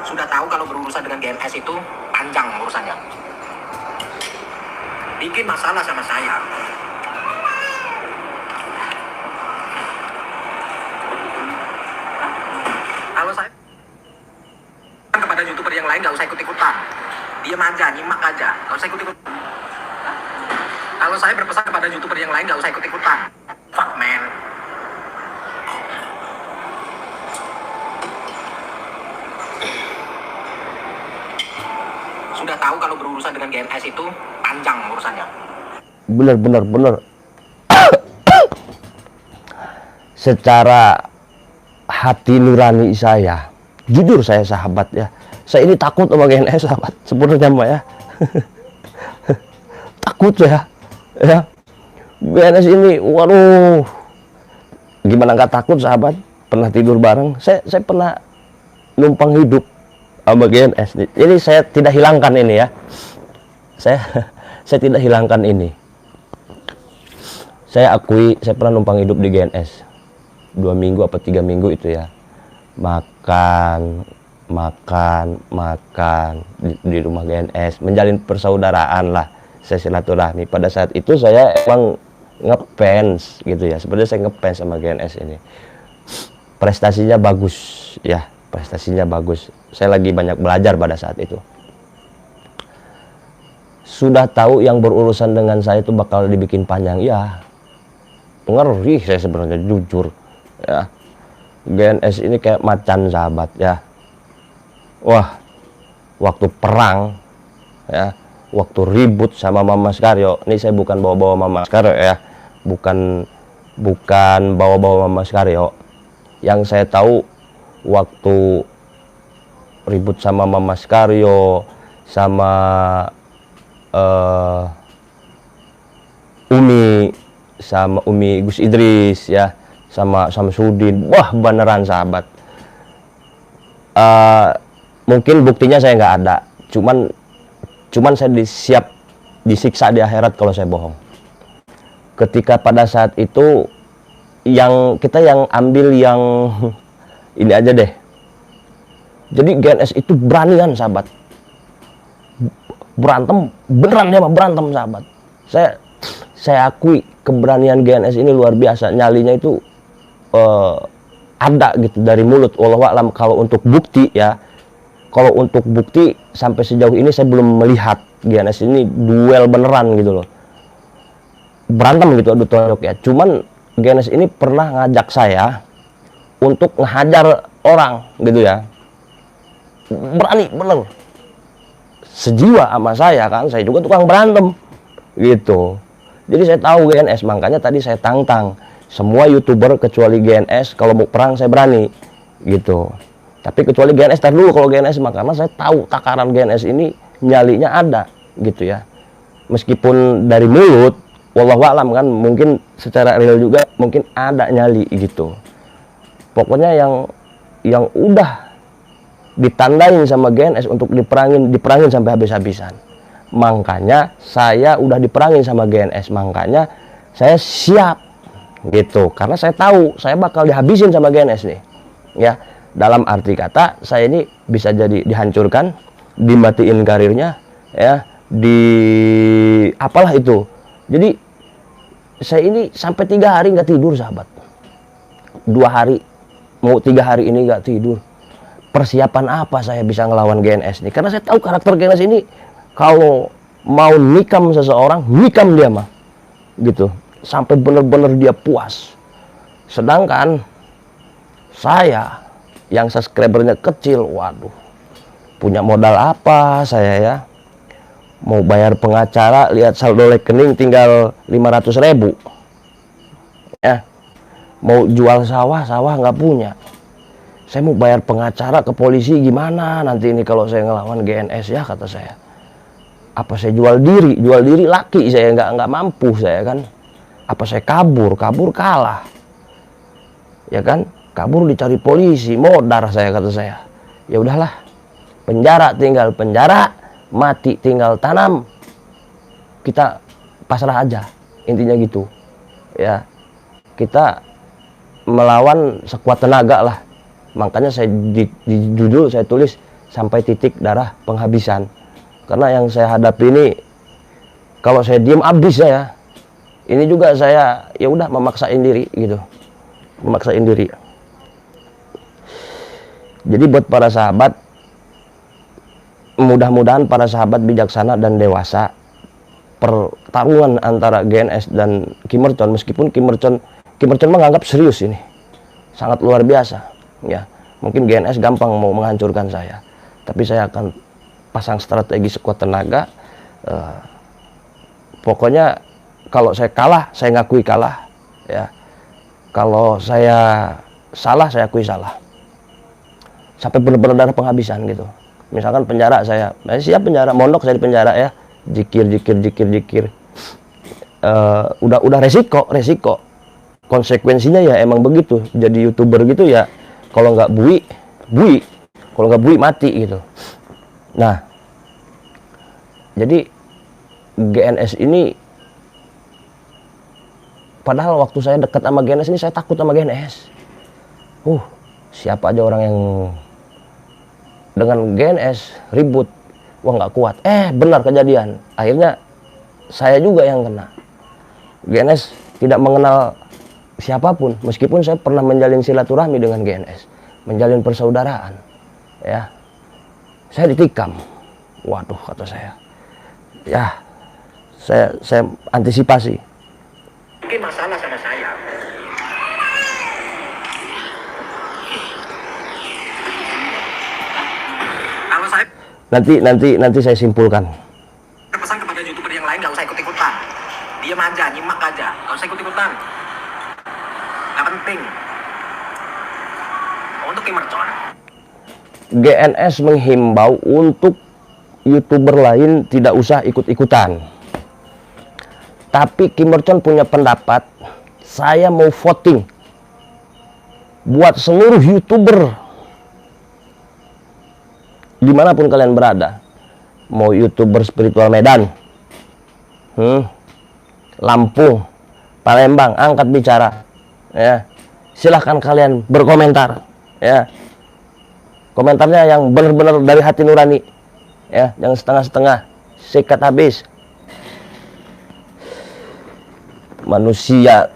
Sudah tahu kalau berurusan dengan GNS itu panjang urusannya. Bikin masalah sama saya. Kalau saya kepada YouTuber yang lain nggak usah ikut-ikutan. Diam aja, nyimak aja, nggak usah ikut-ikutan. Kalau saya berpesan kepada YouTuber yang lain nggak usah ikut-ikutan. Fuck man. Sudah tahu kalau berurusan dengan GNS itu panjang urusannya. Bener. Secara hati nurani saya, jujur saya sahabat ya, saya ini takut sama GNS sahabat sebenarnya mah ya. Takut ya GNS ini, waduh, gimana nggak takut sahabat. Pernah tidur bareng, saya pernah numpang hidup sama GNS. Ini saya tidak hilangkan ini ya, saya tidak hilangkan ini. Saya akui saya pernah numpang hidup di GNS 2 minggu apa 3 minggu itu ya. Makan di rumah GNS, menjalin persaudaraan lah, saya silaturahmi. Pada saat itu saya emang ngefans gitu ya, sebenarnya saya ngefans sama GNS ini. Prestasinya bagus ya, prestasinya bagus. Saya lagi banyak belajar pada saat itu. Sudah tahu yang berurusan dengan saya itu bakal dibikin panjang ya, ngeri saya sebenarnya jujur ya. GNS ini kayak macan sahabat ya. Wah, waktu perang ya, waktu ribut sama Mama Skaryo. Ini saya bukan bawa-bawa Mama Skaryo ya, bukan bawa-bawa Mama Skaryo. Yang saya tahu waktu ribut sama Mama Skaryo, sama Umi Gus Idris ya, sama Samsudin. Wah beneran sahabat. Mungkin buktinya saya nggak ada, cuman saya siap disiksa di akhirat kalau saya bohong. Ketika pada saat itu kita yang ambil yang ini aja deh. Jadi GNS itu beranian sahabat, berantem beneran ya, berantem sahabat. Saya akui keberanian GNS ini luar biasa. Nyalinya itu ada gitu dari mulut. Wallahu a'lam. Kalau untuk bukti ya, kalau untuk bukti sampai sejauh ini saya belum melihat GNS ini duel beneran gitu loh, berantem gitu adu tonjok ya. Cuman GNS ini pernah ngajak saya untuk ngehajar orang gitu ya, berani bener, sejiwa sama saya kan. Saya juga tukang berantem gitu. Jadi saya tahu GNS, makanya tadi saya tantang semua YouTuber kecuali GNS, kalau mau perang saya berani gitu. Tapi kecuali GNS, tar dulu kalau GNS mah, karena saya tahu takaran GNS ini nyalinya ada gitu ya. Meskipun dari mulut, wallahu a'lam kan, mungkin secara real juga mungkin ada nyali gitu. Pokoknya yang udah ditandain sama GNS untuk diperangin sampai habis-habisan. Makanya saya udah diperangin sama GNS, makanya saya siap gitu, karena saya tahu saya bakal dihabisin sama GNS nih ya. Dalam arti kata, saya ini bisa jadi dihancurkan, dimatiin karirnya ya, apalah itu. Jadi saya ini sampai 3 hari nggak tidur sahabat, 2 hari mau 3 hari ini nggak tidur. persiapan apa saya bisa ngelawan GNS ini, karena saya tahu karakter GNS ini kalau mau nikam seseorang, nikam dia mah gitu, sampai bener-bener dia puas. Sedangkan saya yang subscribernya kecil, waduh, punya modal apa saya ya, mau bayar pengacara, lihat saldo rekening tinggal 500.000 ya, mau jual sawah nggak punya. Saya mau bayar pengacara ke polisi gimana nanti ini kalau saya ngelawan GNS ya, kata saya. Apa saya jual diri laki saya, nggak mampu saya kan. Apa saya kabur kalah ya kan, kabur dicari polisi, modar saya, kata saya. Ya udahlah, penjara tinggal penjara, mati tinggal tanam, kita pasrah aja, intinya gitu ya. Kita melawan sekuat tenaga lah. Makanya saya di judul saya tulis sampai titik darah penghabisan, karena yang saya hadapi ini kalau saya diem habis saya. Ini juga saya ya udah memaksain diri gitu, memaksain diri. Jadi buat para sahabat, mudah-mudahan para sahabat bijaksana dan dewasa. Pertarungan antara GNS dan Kim Mercon, meskipun Kim Mercon menganggap serius ini, sangat luar biasa ya. Mungkin GNS gampang mau menghancurkan saya, tapi saya akan pasang strategi sekuat tenaga. Pokoknya kalau saya kalah, saya ngakui kalah ya. Kalau saya salah, saya akui salah, sampai benar-benar darah penghabisan gitu. Misalkan penjara saya siap, penjara mondok saya di penjara ya, jikir. Udah resiko konsekuensinya ya emang begitu. Jadi YouTuber gitu ya, kalau nggak bui, kalau nggak bui mati gitu. Nah, jadi GNS ini, padahal waktu saya dekat sama GNS ini saya takut sama GNS. Siapa aja orang yang dengan GNS ribut, wah nggak kuat. Benar kejadian. Akhirnya saya juga yang kena. GNS tidak mengenal siapapun, meskipun saya pernah menjalin silaturahmi dengan GNS, menjalin persaudaraan ya. Saya ditikam. Waduh, kata saya. Ya, saya antisipasi. Mungkin masalah sama saya. Kalau saya Nanti saya simpulkan. berpesan kepada YouTuber yang lain, nggak usah ikut-ikutan. Diam aja, nyimak aja, nggak usah ikut-ikutan. Nggak penting. Untuk Kim Mercon, GNS menghimbau untuk YouTuber lain tidak usah ikut-ikutan. Tapi Kim Mercon punya pendapat, saya mau voting buat seluruh YouTuber dimanapun kalian berada. Mau YouTuber spiritual Medan, Lampung, Palembang, angkat bicara ya. Silahkan kalian berkomentar ya. Komentarnya yang benar-benar dari hati nurani ya, jangan setengah-setengah, sikat habis. Manusia,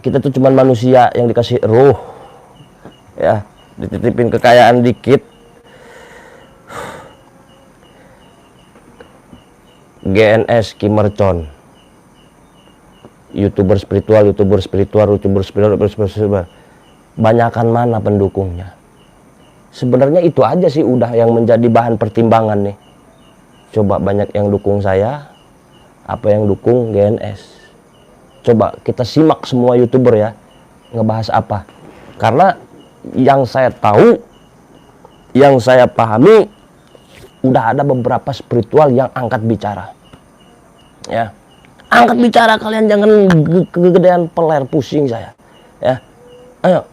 kita tuh cuman manusia yang dikasih ruh ya, dititipin kekayaan dikit. GNS Kim Mercon, YouTuber spiritual, banyakan mana pendukungnya? Sebenarnya itu aja sih udah yang menjadi bahan pertimbangan nih. Coba banyak yang dukung saya, apa yang dukung GNS. Coba kita simak semua YouTuber ya, ngebahas apa. Karena yang saya tahu, yang saya pahami, udah ada beberapa spiritual yang angkat bicara ya. Angkat bicara, kalian jangan kegedean peler, pusing saya ya. Ayo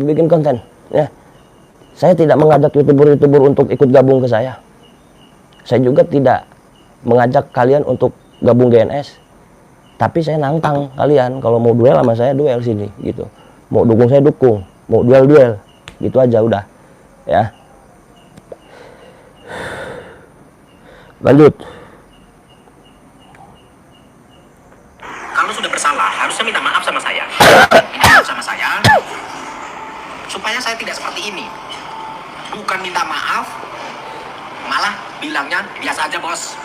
bikin konten ya. Saya tidak mengajak YouTuber untuk ikut gabung ke saya. Saya juga tidak mengajak kalian untuk gabung GNS. Tapi saya nantang kalian, kalau mau duel sama saya duel sini gitu. Mau dukung saya dukung, mau duel gitu aja udah ya. Lanjut. kalau sudah bersalah harusnya minta maaf sama saya. Minta maaf sama saya supaya saya tidak seperti ini. Bukan bilangnya biasa aja bos.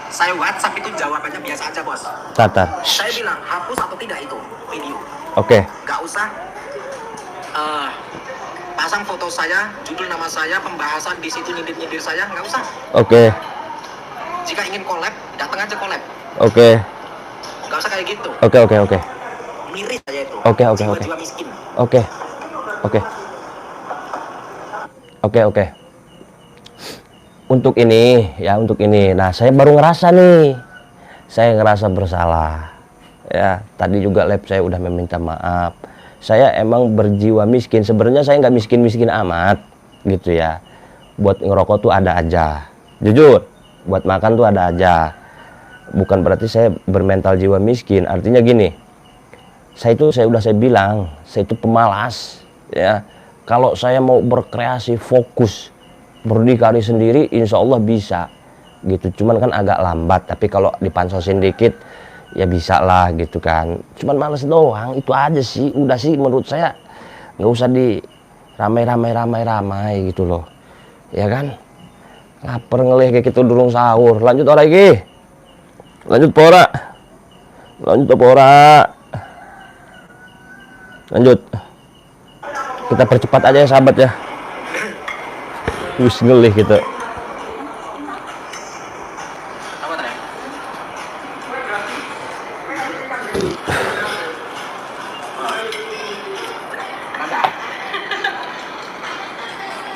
Saya WhatsApp itu jawabannya biasa aja bos. Tatar. Saya bilang hapus atau tidak itu video. Oke. Gak usah pasang foto saya, judul nama saya, pembahasan di situ nyindir-nyindir saya, nggak usah. Oke. Jika ingin collab, datang aja collab. Oke. Nggak usah kayak gitu. Oke. Miris aja itu. Oke. Jiwa-jiwa miskin. Oke. Untuk ini. Nah, saya baru ngerasa nih. Saya ngerasa bersalah. Ya, tadi juga lab saya udah meminta maaf. Saya emang berjiwa miskin. Sebenarnya saya nggak miskin-miskin amat, gitu ya. Buat ngerokok tuh ada aja. Jujur, buat makan tuh ada aja. Bukan berarti saya bermental jiwa miskin. Artinya gini, saya bilang, saya itu pemalas, ya. Kalau saya mau berkreasi, fokus, berdikari sendiri, insya Allah bisa, gitu. Cuman kan agak lambat. Tapi kalau dipansosin dikit, ya bisa lah, gitu kan. Cuman males doang, itu aja sih. Udah sih, menurut saya nggak usah di ramai gitu loh, ya kan. Laper ngelih kayak gitu durung sahur. Lanjut orang lagi. Lanjut pora. Lanjut. Kita percepat aja ya sahabat ya. Wis ngelih gitu. Apa tadi? Ada.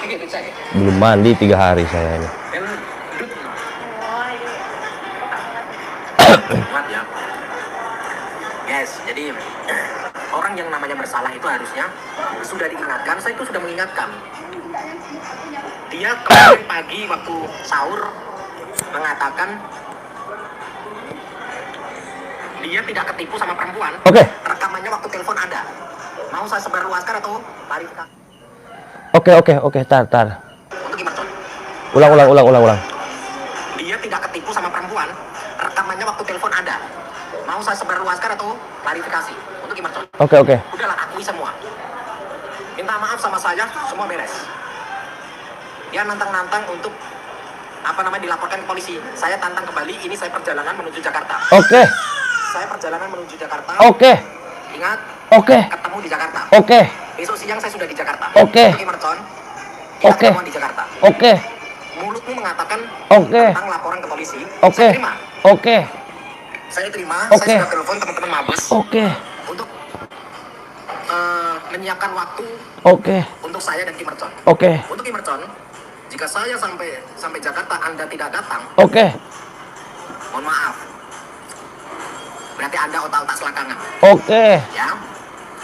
Gitu saya. Belum mandi 3 hari saya ini. Kuat ya. Yes, jadi orang yang namanya bersalah itu harusnya sudah diingatkan. Saya itu sudah mengingatkan. Dia kemarin pagi waktu sahur mengatakan dia tidak ketipu sama perempuan. Oke. Rekamannya waktu telepon ada. Mau saya sebarluaskan atau klarifikasi? Oke, tar. Untuk gimana, Con? Ulang. Dia tidak ketipu sama perempuan. Rekamannya waktu telepon ada. Mau saya sebarluaskan atau klarifikasi? Untuk gimana, Con? Oke. Udahlah, akui semua. Minta maaf sama saya, semua beres. Dia nantang-nantang untuk dilaporkan ke polisi. Saya tantang kembali, ini saya perjalanan menuju Jakarta. Oke. Saya perjalanan menuju Jakarta. Oke. Ingat, Oke. ketemu di Jakarta. Oke. Besok siang saya sudah di Jakarta. Oke. Untuk Mercon, kita Oke. ketemuan di Jakarta. Oke. Mulutmu mengatakan Oke. tentang laporan ke polisi. Oke. Saya terima. Oke. Saya terima. Oke. Saya sudah telepon teman-teman Mabes Oke. untuk menyiapkan waktu Oke. untuk saya dan Kimercon. Oke. Untuk Kimercon, jika saya sampai Jakarta Anda tidak datang, Oke. mohon maaf. Berarti Anda otak-otak selakangan. Oke. Ya.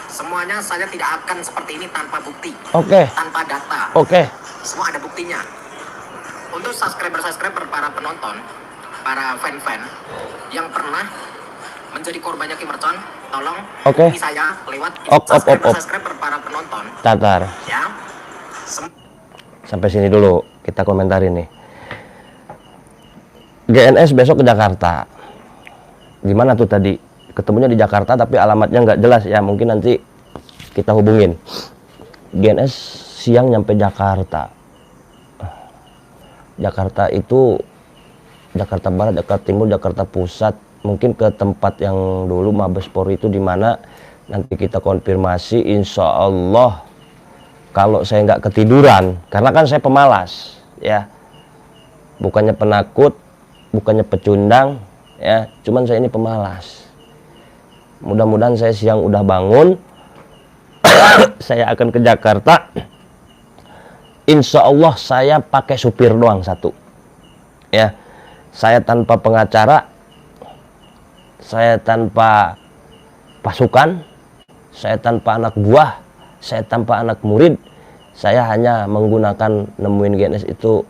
Semuanya saya tidak akan seperti ini tanpa bukti, Oke. tanpa data. Oke. Semua ada buktinya. Untuk subscriber para penonton, para fan-fan yang pernah menjadi korbannya Kimercon, tolong Oke. hubungi saya lewat Op. subscriber para penonton. Tatar. Ya. Sampai sini dulu kita komentarin nih. GNS besok ke Jakarta. Gimana tuh tadi? Ketemunya di Jakarta tapi alamatnya nggak jelas ya. Mungkin nanti kita hubungin. GNS siang nyampe Jakarta. Jakarta itu Jakarta Barat, Jakarta Timur, Jakarta Pusat. Mungkin ke tempat yang dulu Mabes Polri itu di mana nanti kita konfirmasi. Insya Allah kalau saya nggak ketiduran, karena kan saya pemalas ya, bukannya penakut, bukannya pecundang ya, cuman saya ini pemalas. Mudah-mudahan saya siang udah bangun. Saya akan ke Jakarta. Insya Allah saya pakai supir doang satu ya. Saya tanpa pengacara, saya tanpa pasukan, saya tanpa anak buah, saya tanpa anak murid. Saya hanya menggunakan nemuin GNS itu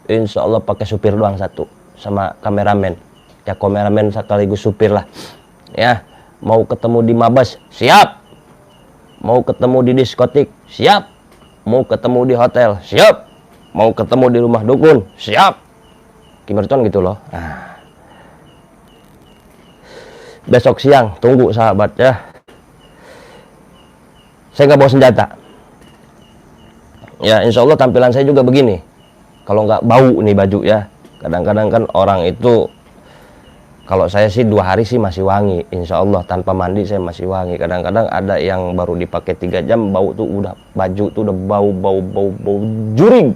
insya Allah pakai supir doang satu sama kameramen ya, kameramen sekaligus supir lah ya. Mau ketemu di Mabes siap, mau ketemu di diskotik siap, mau ketemu di hotel siap, mau ketemu di rumah dukun siap. Kimercon gitu loh. Nah, besok siang tunggu sahabat ya. Saya nggak bawa senjata ya, insya Allah tampilan saya juga begini kalau nggak bau nih baju ya. Kadang-kadang kan orang itu, kalau saya sih 2 hari sih masih wangi, insya Allah tanpa mandi saya masih wangi. Kadang-kadang ada yang baru dipakai 3 jam bau tuh udah, baju tuh udah bau jurig,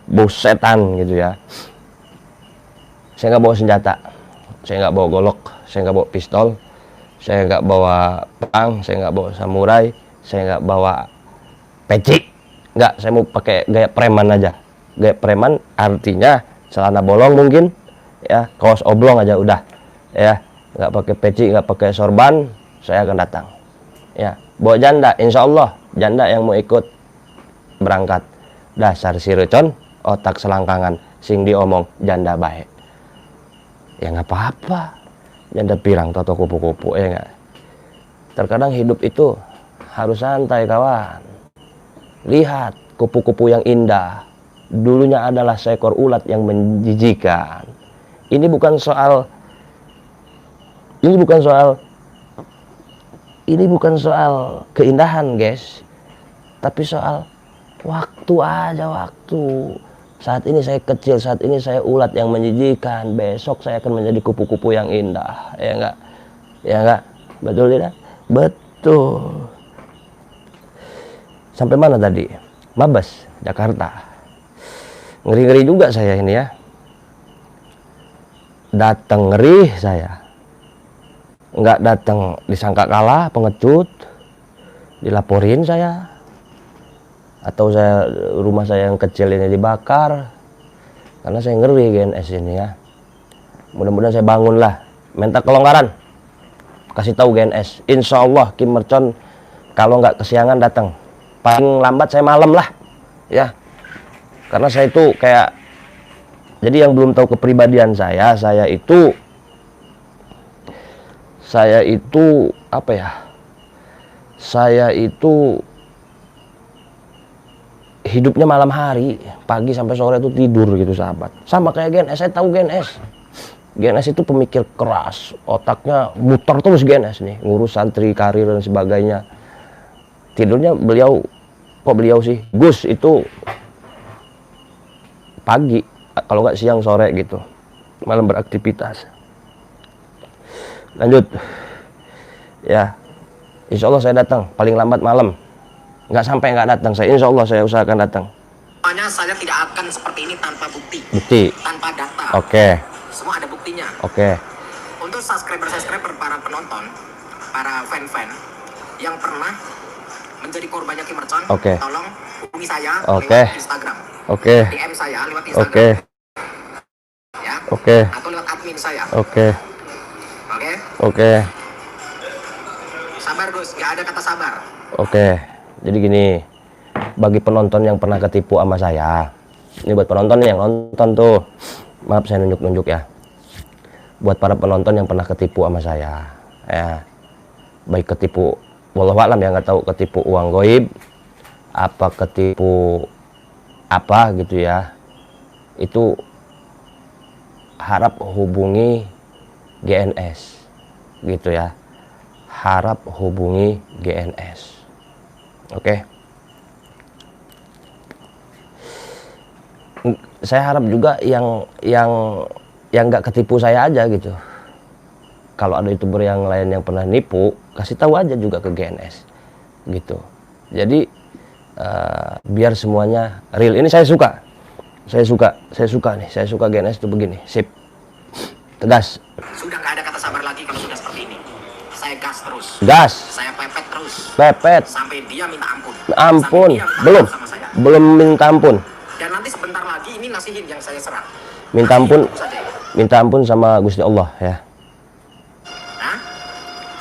bau setan gitu ya. Saya nggak bawa senjata, saya nggak bawa golok, saya nggak bawa pistol, saya nggak bawa pedang, saya nggak bawa samurai, saya nggak bawa peci, nggak. Saya mau pakai gaya preman aja. Gaya preman artinya celana bolong mungkin ya, kaos oblong aja udah ya, nggak pakai peci, nggak pakai sorban, saya akan datang ya. Bawa janda, insya Allah janda yang mau ikut berangkat. Dasar si recon, otak selangkangan, sing diomong janda baik ya, nggak apa-apa. Janda pirang toto kupu-kupu ya nggak. Terkadang hidup itu harus santai kawan. Lihat kupu-kupu yang indah, dulunya adalah seekor ulat yang menjijikan. Ini bukan soal keindahan guys, tapi soal waktu aja, waktu. Saat ini saya kecil, saat ini saya ulat yang menjijikan, besok saya akan menjadi kupu-kupu yang indah, ya enggak? Ya enggak? Betul tidak? Betul. Sampai mana tadi? Mabes, Jakarta. Ngeri-ngeri juga saya ini ya. Datang ngeri saya. Enggak datang disangka kalah, pengecut. Dilaporin saya. Atau rumah saya yang kecil ini dibakar. Karena saya ngeri GNS ini ya. Mudah-mudahan saya bangun lah. Minta kelonggaran. Kasih tahu GNS. Insya Allah Kim Mercon kalau nggak kesiangan datang. Paling lambat saya malam lah. Ya. Karena saya itu kayak, jadi yang belum tahu kepribadian saya itu apa ya? Saya itu hidupnya malam hari, pagi sampai sore itu tidur gitu sahabat. Sama kayak GNS, saya tahu GNS. GNS itu pemikir keras, otaknya muter terus GNS nih, ngurus santri, karir dan sebagainya. Tidurnya beliau sih, Gus itu pagi, kalau nggak siang sore gitu, malam beraktivitas. Lanjut, ya, insya Allah saya datang, paling lambat malam. Nggak sampai nggak datang, saya insya Allah saya usahakan datang. Semuanya saya tidak akan seperti ini tanpa bukti, tanpa data. Oke. Semua ada buktinya. Oke. Untuk subscriber, para penonton, para fan-fan yang pernah menjadi korbannya Kim Mercon, tolong hubungi saya lewat Instagram. DM saya lewat Instagram. Ya. Atau lewat admin saya. Oke. Sabar Gus, nggak ada kata sabar. Jadi gini, bagi penonton yang pernah ketipu sama saya, ini buat penonton yang nonton tuh, maaf saya nunjuk-nunjuk ya. Buat para penonton yang pernah ketipu sama saya, ya, baik ketipu, wallahualam ya, nggak tahu ketipu uang goib, apa ketipu apa gitu ya, itu harap hubungi GNS, gitu ya, harap hubungi GNS. Oke. Saya harap juga yang nggak ketipu saya aja gitu. Kalau ada YouTuber yang lain yang pernah nipu, kasih tahu aja juga ke GNS gitu. Jadi biar semuanya real. Ini saya suka nih, saya suka GNS itu begini, sip, tegas. Sudah nggak ada kata sabar lagi kalau sudah seperti ini. Saya gas terus. Saya pepet terus. Sampai dia minta ampun. Belum minta ampun. Dan nanti sebentar lagi ini nasihin yang saya serang. Minta ampun sama Gusti Allah ya. Hah?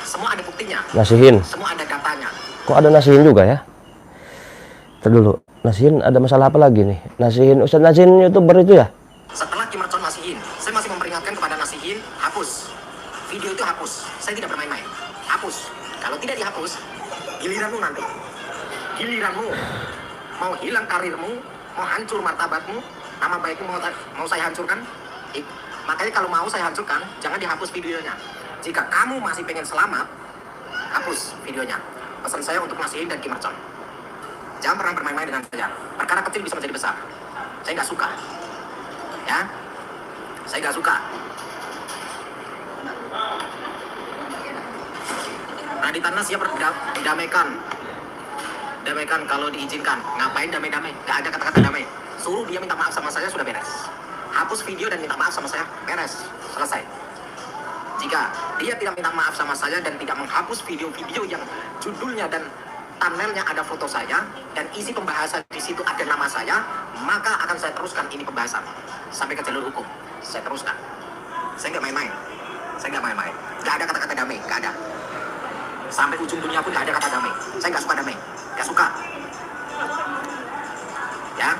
Semua ada buktinya. Nasihin. Semua ada datanya. Kok ada nasihin juga ya? Ntar dulu, nasihin ada masalah apa lagi nih? Ustadz nasihin YouTuber itu ya? Setelah Kim Mercon nasihin, saya masih memperingatkan kepada nasihin, hapus. Video itu hapus. Saya tidak bermain-main. Hapus. Kalau tidak dihapus, giliranmu nanti. Giliranmu. Mau hilang karirmu, mau hancur martabatmu, nama baikmu mau saya hancurkan. Makanya kalau mau saya hancurkan, jangan dihapus videonya. Jika kamu masih pengen selamat, hapus videonya. Pesan saya untuk nasihin dan Kim Mercon. Jangan pernah bermain-main dengan saya. Perkara kecil bisa menjadi besar. Saya nggak suka. Ya, saya nggak suka. Raditya Dika siap damaikan. Damaikan kalau diizinkan. Ngapain damai-damai? Gak ada kata-kata damai. Suruh dia minta maaf sama saya, sudah beres. Hapus video dan minta maaf sama saya, beres. Selesai. Jika dia tidak minta maaf sama saya dan tidak menghapus video-video yang judulnya dan thumbnailnya ada foto saya dan isi pembahasan di situ ada nama saya, maka akan saya teruskan ini pembahasan sampai ke jalur hukum. Saya teruskan. Saya nggak main-main. Saya nggak main-main. Nggak ada kata-kata damai, nggak ada. Sampai ujung dunia pun nggak ada kata damai. Saya nggak suka damai, nggak suka. Ya.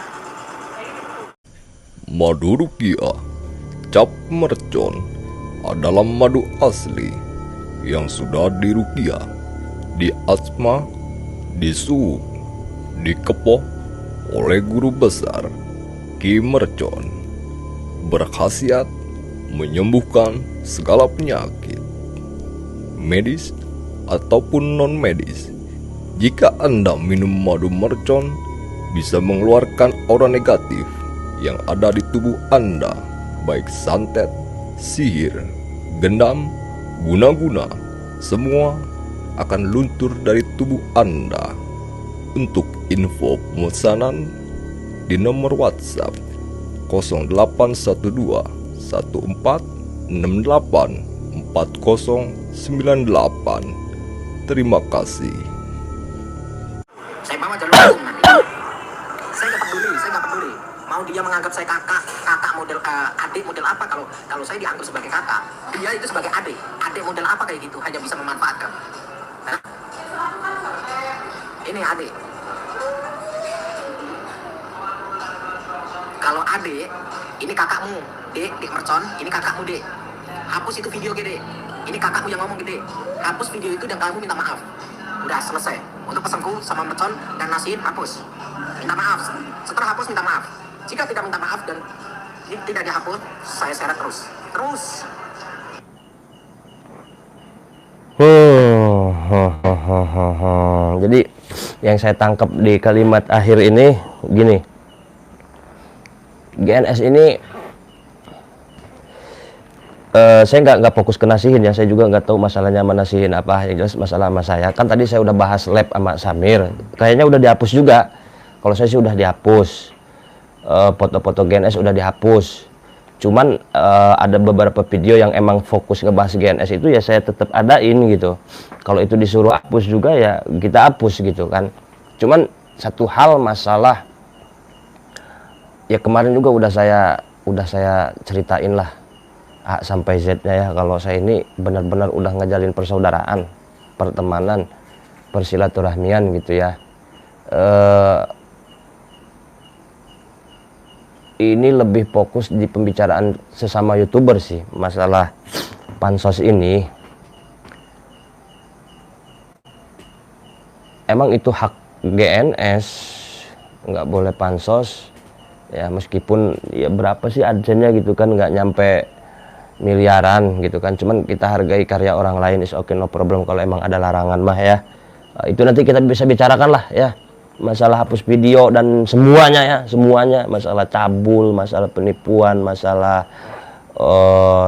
Madu Rukiah Cap Mercon adalah madu asli yang sudah dirukiah, diasma, disuhuk, dikepoh oleh guru besar Ki Mercon. Berkhasiat menyembuhkan segala penyakit, medis ataupun non-medis. Jika Anda minum madu mercon, bisa mengeluarkan aura negatif yang ada di tubuh Anda, baik santet, sihir, gendam, guna-guna, semua akan luntur dari tubuh Anda. Untuk info pemesanan di nomor WhatsApp 0812 1468 4098. Terima kasih. Saya bawa jalur hukum nanti. Saya nggak peduli. Mau dia menganggap saya kakak model adik model apa, kalau saya dianggap sebagai kakak, dia itu sebagai adik model apa kayak gitu, hanya bisa memanfaatkan. Hah? Ini adik. Kalau adik, ini kakakmu, Dek Mercon, ini kakakmu, Dek. Hapus itu video, Dek. Ini kakakmu yang ngomong, Dek. Hapus video itu dan kamu minta maaf. Udah selesai. Untuk pesanku sama Mercon dan Nasin, hapus. Minta maaf. Setelah hapus, minta maaf. Jika tidak minta maaf dan tidak dihapus, saya seret terus. Jadi yang saya tangkap di kalimat akhir ini gini, GNS ini saya nggak fokus ke nasihin ya, saya juga nggak tahu masalahnya sama nasihin apa, yang jelas masalah sama saya. Kan tadi saya udah bahas lab sama Samir, kayaknya udah dihapus juga. Kalau saya sih udah dihapus, foto-foto GNS udah dihapus. Cuman ada beberapa video yang emang fokus ngebahas GNS itu ya saya tetap adain gitu. Kalau itu disuruh hapus juga ya kita hapus gitu kan. Cuman satu hal masalah ya kemarin juga udah saya ceritain lah A sampai Z-nya ya, kalau saya ini benar-benar udah ngejalin persaudaraan, pertemanan, persilaturahmian gitu ya. Ini lebih fokus di pembicaraan sesama YouTuber sih, masalah pansos ini. Emang itu hak GNS, nggak boleh pansos ya, meskipun ya berapa sih adsennya gitu kan, nggak nyampe miliaran gitu kan. Cuman kita hargai karya orang lain, is okay, no problem. Kalau emang ada larangan mah ya, itu nanti kita bisa bicarakan lah ya, masalah hapus video dan semuanya ya, semuanya, masalah cabul, masalah penipuan, masalah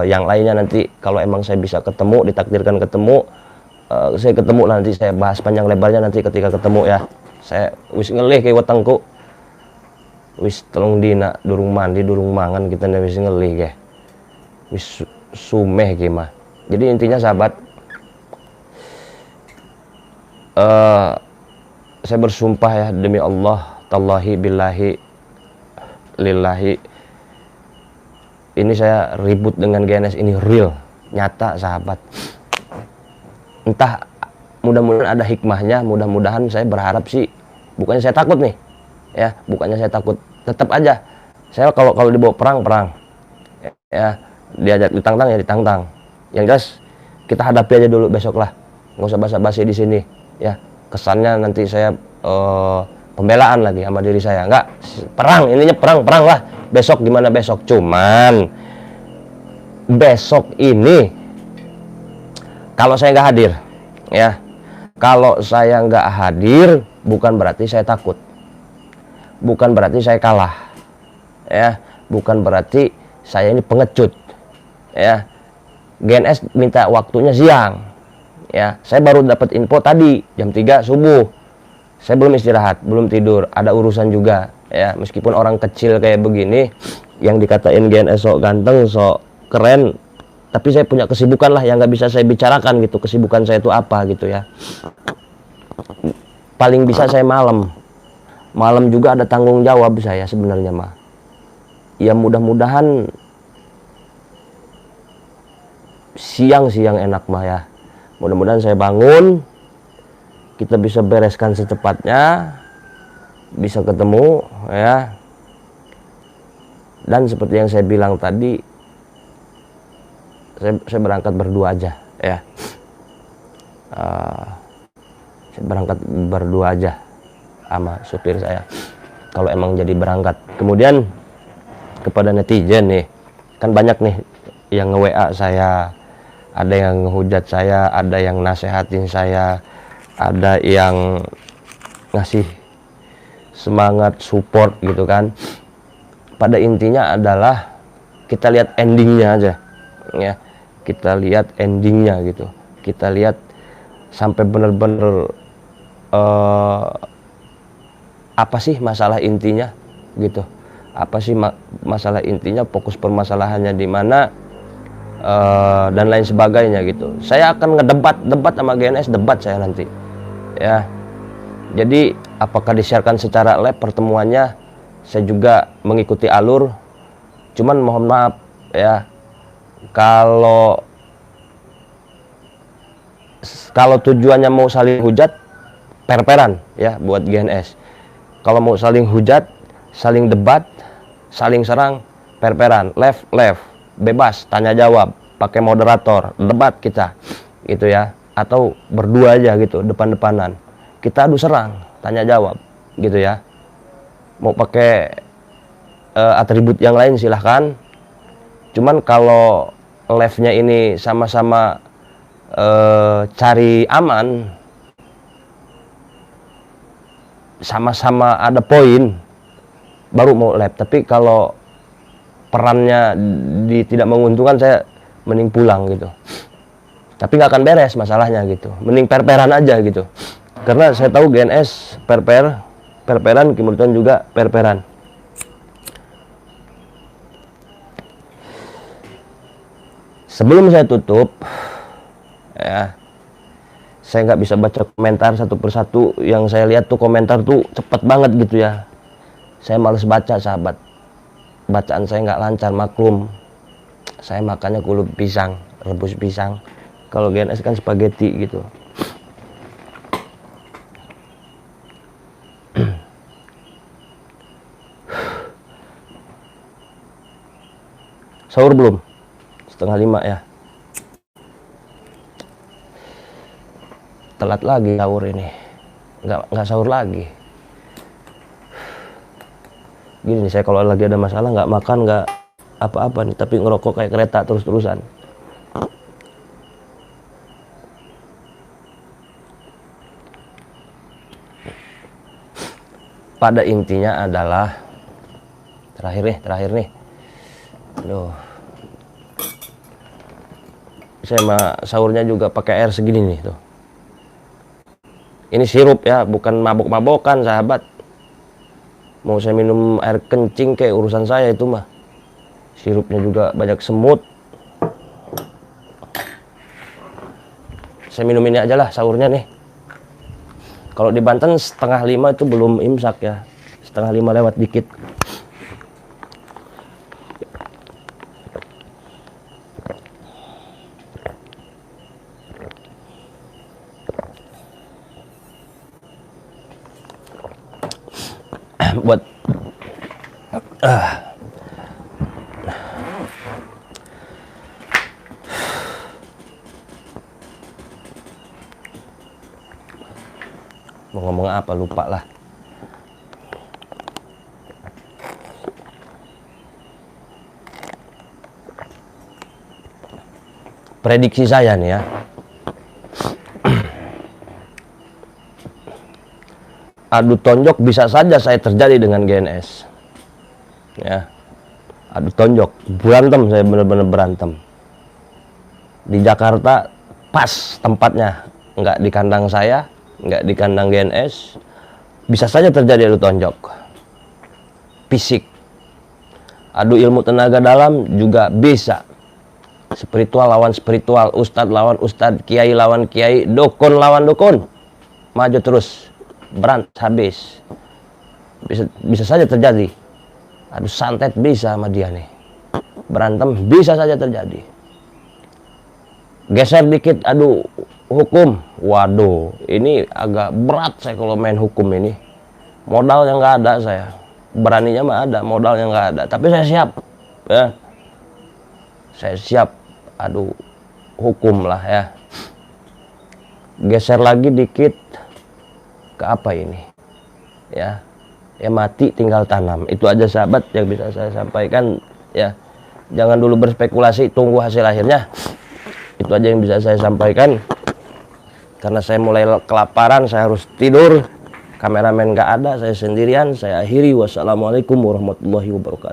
yang lainnya nanti kalau emang saya bisa ketemu, ditakdirkan ketemu, saya ketemu lah, nanti saya bahas panjang lebarnya nanti ketika ketemu ya. Saya wis ngelih kayak wetengku, wis telung dina durung mandi durung mangan, kita wis ngelih kayak wis sumeh gimana. Jadi intinya sahabat, saya bersumpah ya demi Allah, tallahi billahi lillahi, ini saya ribut dengan GNS ini real, nyata sahabat. Entah, mudah-mudahan ada hikmahnya, mudah-mudahan, saya berharap sih, bukannya saya takut nih ya, bukannya saya takut, tetap aja saya kalau dibawa perang ya, diajak ditantang ya ditantang. Yang jelas kita hadapi aja dulu besok lah, nggak usah basa-basi di sini ya. Kesannya nanti saya pembelaan lagi sama diri saya, enggak, perang, ininya perang lah. Besok gimana besok? Cuman besok ini kalau saya nggak hadir ya, kalau saya nggak hadir bukan berarti saya takut, bukan berarti saya kalah ya, bukan berarti saya ini pengecut ya. GNS minta waktunya siang ya, saya baru dapat info tadi jam 3 subuh, saya belum istirahat, belum tidur, ada urusan juga ya. Meskipun orang kecil kayak begini yang dikatain GNS sok ganteng, sok keren, tapi saya punya kesibukan lah yang nggak bisa saya bicarakan gitu. Kesibukan saya itu apa gitu ya. Paling bisa saya malam juga ada tanggung jawab saya sebenarnya mah. Ya mudah-mudahan siang enak mah ya. Mudah-mudahan saya bangun, kita bisa bereskan secepatnya, bisa ketemu ya. Dan seperti yang saya bilang tadi, saya berangkat berdua aja ya. Saya berangkat berdua aja sama supir saya kalau emang jadi berangkat. Kemudian kepada netizen nih, kan banyak nih yang nge-WA saya, ada yang ngehujat saya, ada yang nasehatin saya, ada yang ngasih semangat support gitu kan. Pada intinya adalah kita lihat endingnya aja ya, kita lihat endingnya gitu, kita lihat sampai bener-bener apa sih masalah intinya gitu, apa sih masalah intinya, fokus permasalahannya di mana, dan lain sebagainya gitu. Saya akan debat sama GNS, debat saya nanti ya. Jadi apakah disiarkan secara live pertemuannya, saya juga mengikuti alur. Cuman mohon maaf ya, kalau tujuannya mau saling hujat, per-peran ya buat GNS. Kalau mau saling hujat, saling debat, saling serang, per-peran, left, bebas, tanya jawab, pakai moderator, debat kita, gitu ya. Atau berdua aja gitu, depan-depanan. Kita adu serang, tanya jawab, gitu ya. Mau pakai atribut yang lain silahkan. Cuman kalau live-nya ini sama-sama cari aman, sama-sama ada poin, baru mau live. Tapi kalau perannya tidak menguntungkan, saya mending pulang gitu. Tapi nggak akan beres masalahnya gitu, mending per-peran aja gitu. Karena saya tahu GNS per-peran, kemudian juga per-peran. Sebelum saya tutup ya, saya nggak bisa baca komentar satu persatu. Yang saya lihat tuh komentar tuh cepet banget gitu ya. Saya males baca, sahabat. Bacaan saya nggak lancar, maklum. Saya makannya kulub pisang, rebus pisang. Kalau GNS kan spaghetti gitu. Sahur belum? 4:30 ya. Telat lagi sahur ini, nggak sahur lagi. Gini nih, saya kalau lagi ada masalah nggak makan, nggak apa-apa nih, tapi ngerokok kayak kereta terus-terusan. Pada intinya adalah terakhir nih. Aduh. Saya mah sahurnya juga pakai air segini nih tuh. Ini sirup ya, bukan mabok-mabokan sahabat. Mau saya minum air kencing kayak urusan saya itu mah. Sirupnya juga banyak semut. Saya minum ini aja lah sahurnya nih. Kalau di Banten 4:30 itu belum imsak ya. 4:30 lewat dikit. Buat mau ngomong apa lupa lah. Prediksi saya nih ya, adu tonjok bisa saja saya terjadi dengan GNS ya. adu tonjok, berantem, saya bener-bener berantem. Di Jakarta pas tempatnya, nggak di kandang saya, nggak di kandang GNS, bisa saja terjadi adu tonjok. Fisik, adu ilmu tenaga dalam juga bisa. Spiritual lawan spiritual, ustadz lawan ustadz, kiai lawan kiai, dukun lawan dukun, maju terus, berantas habis. Bisa saja terjadi. Adu santet bisa sama dia nih, berantem bisa saja terjadi. Geser dikit, adu hukum, waduh, ini agak berat saya kalau main hukum ini. Modalnya nggak ada saya, beraninya mah ada, modalnya nggak ada. Tapi saya siap, ya, saya siap. Aduh, hukum lah ya. Geser lagi dikit ke apa ini, ya mati tinggal tanam. Itu aja sahabat yang bisa saya sampaikan, ya. Jangan dulu berspekulasi, tunggu hasil akhirnya. Itu aja yang bisa saya sampaikan, karena saya mulai kelaparan, saya harus tidur. Kameramen nggak ada, saya sendirian. Saya akhiri, wassalamualaikum warahmatullahi wabarakatuh.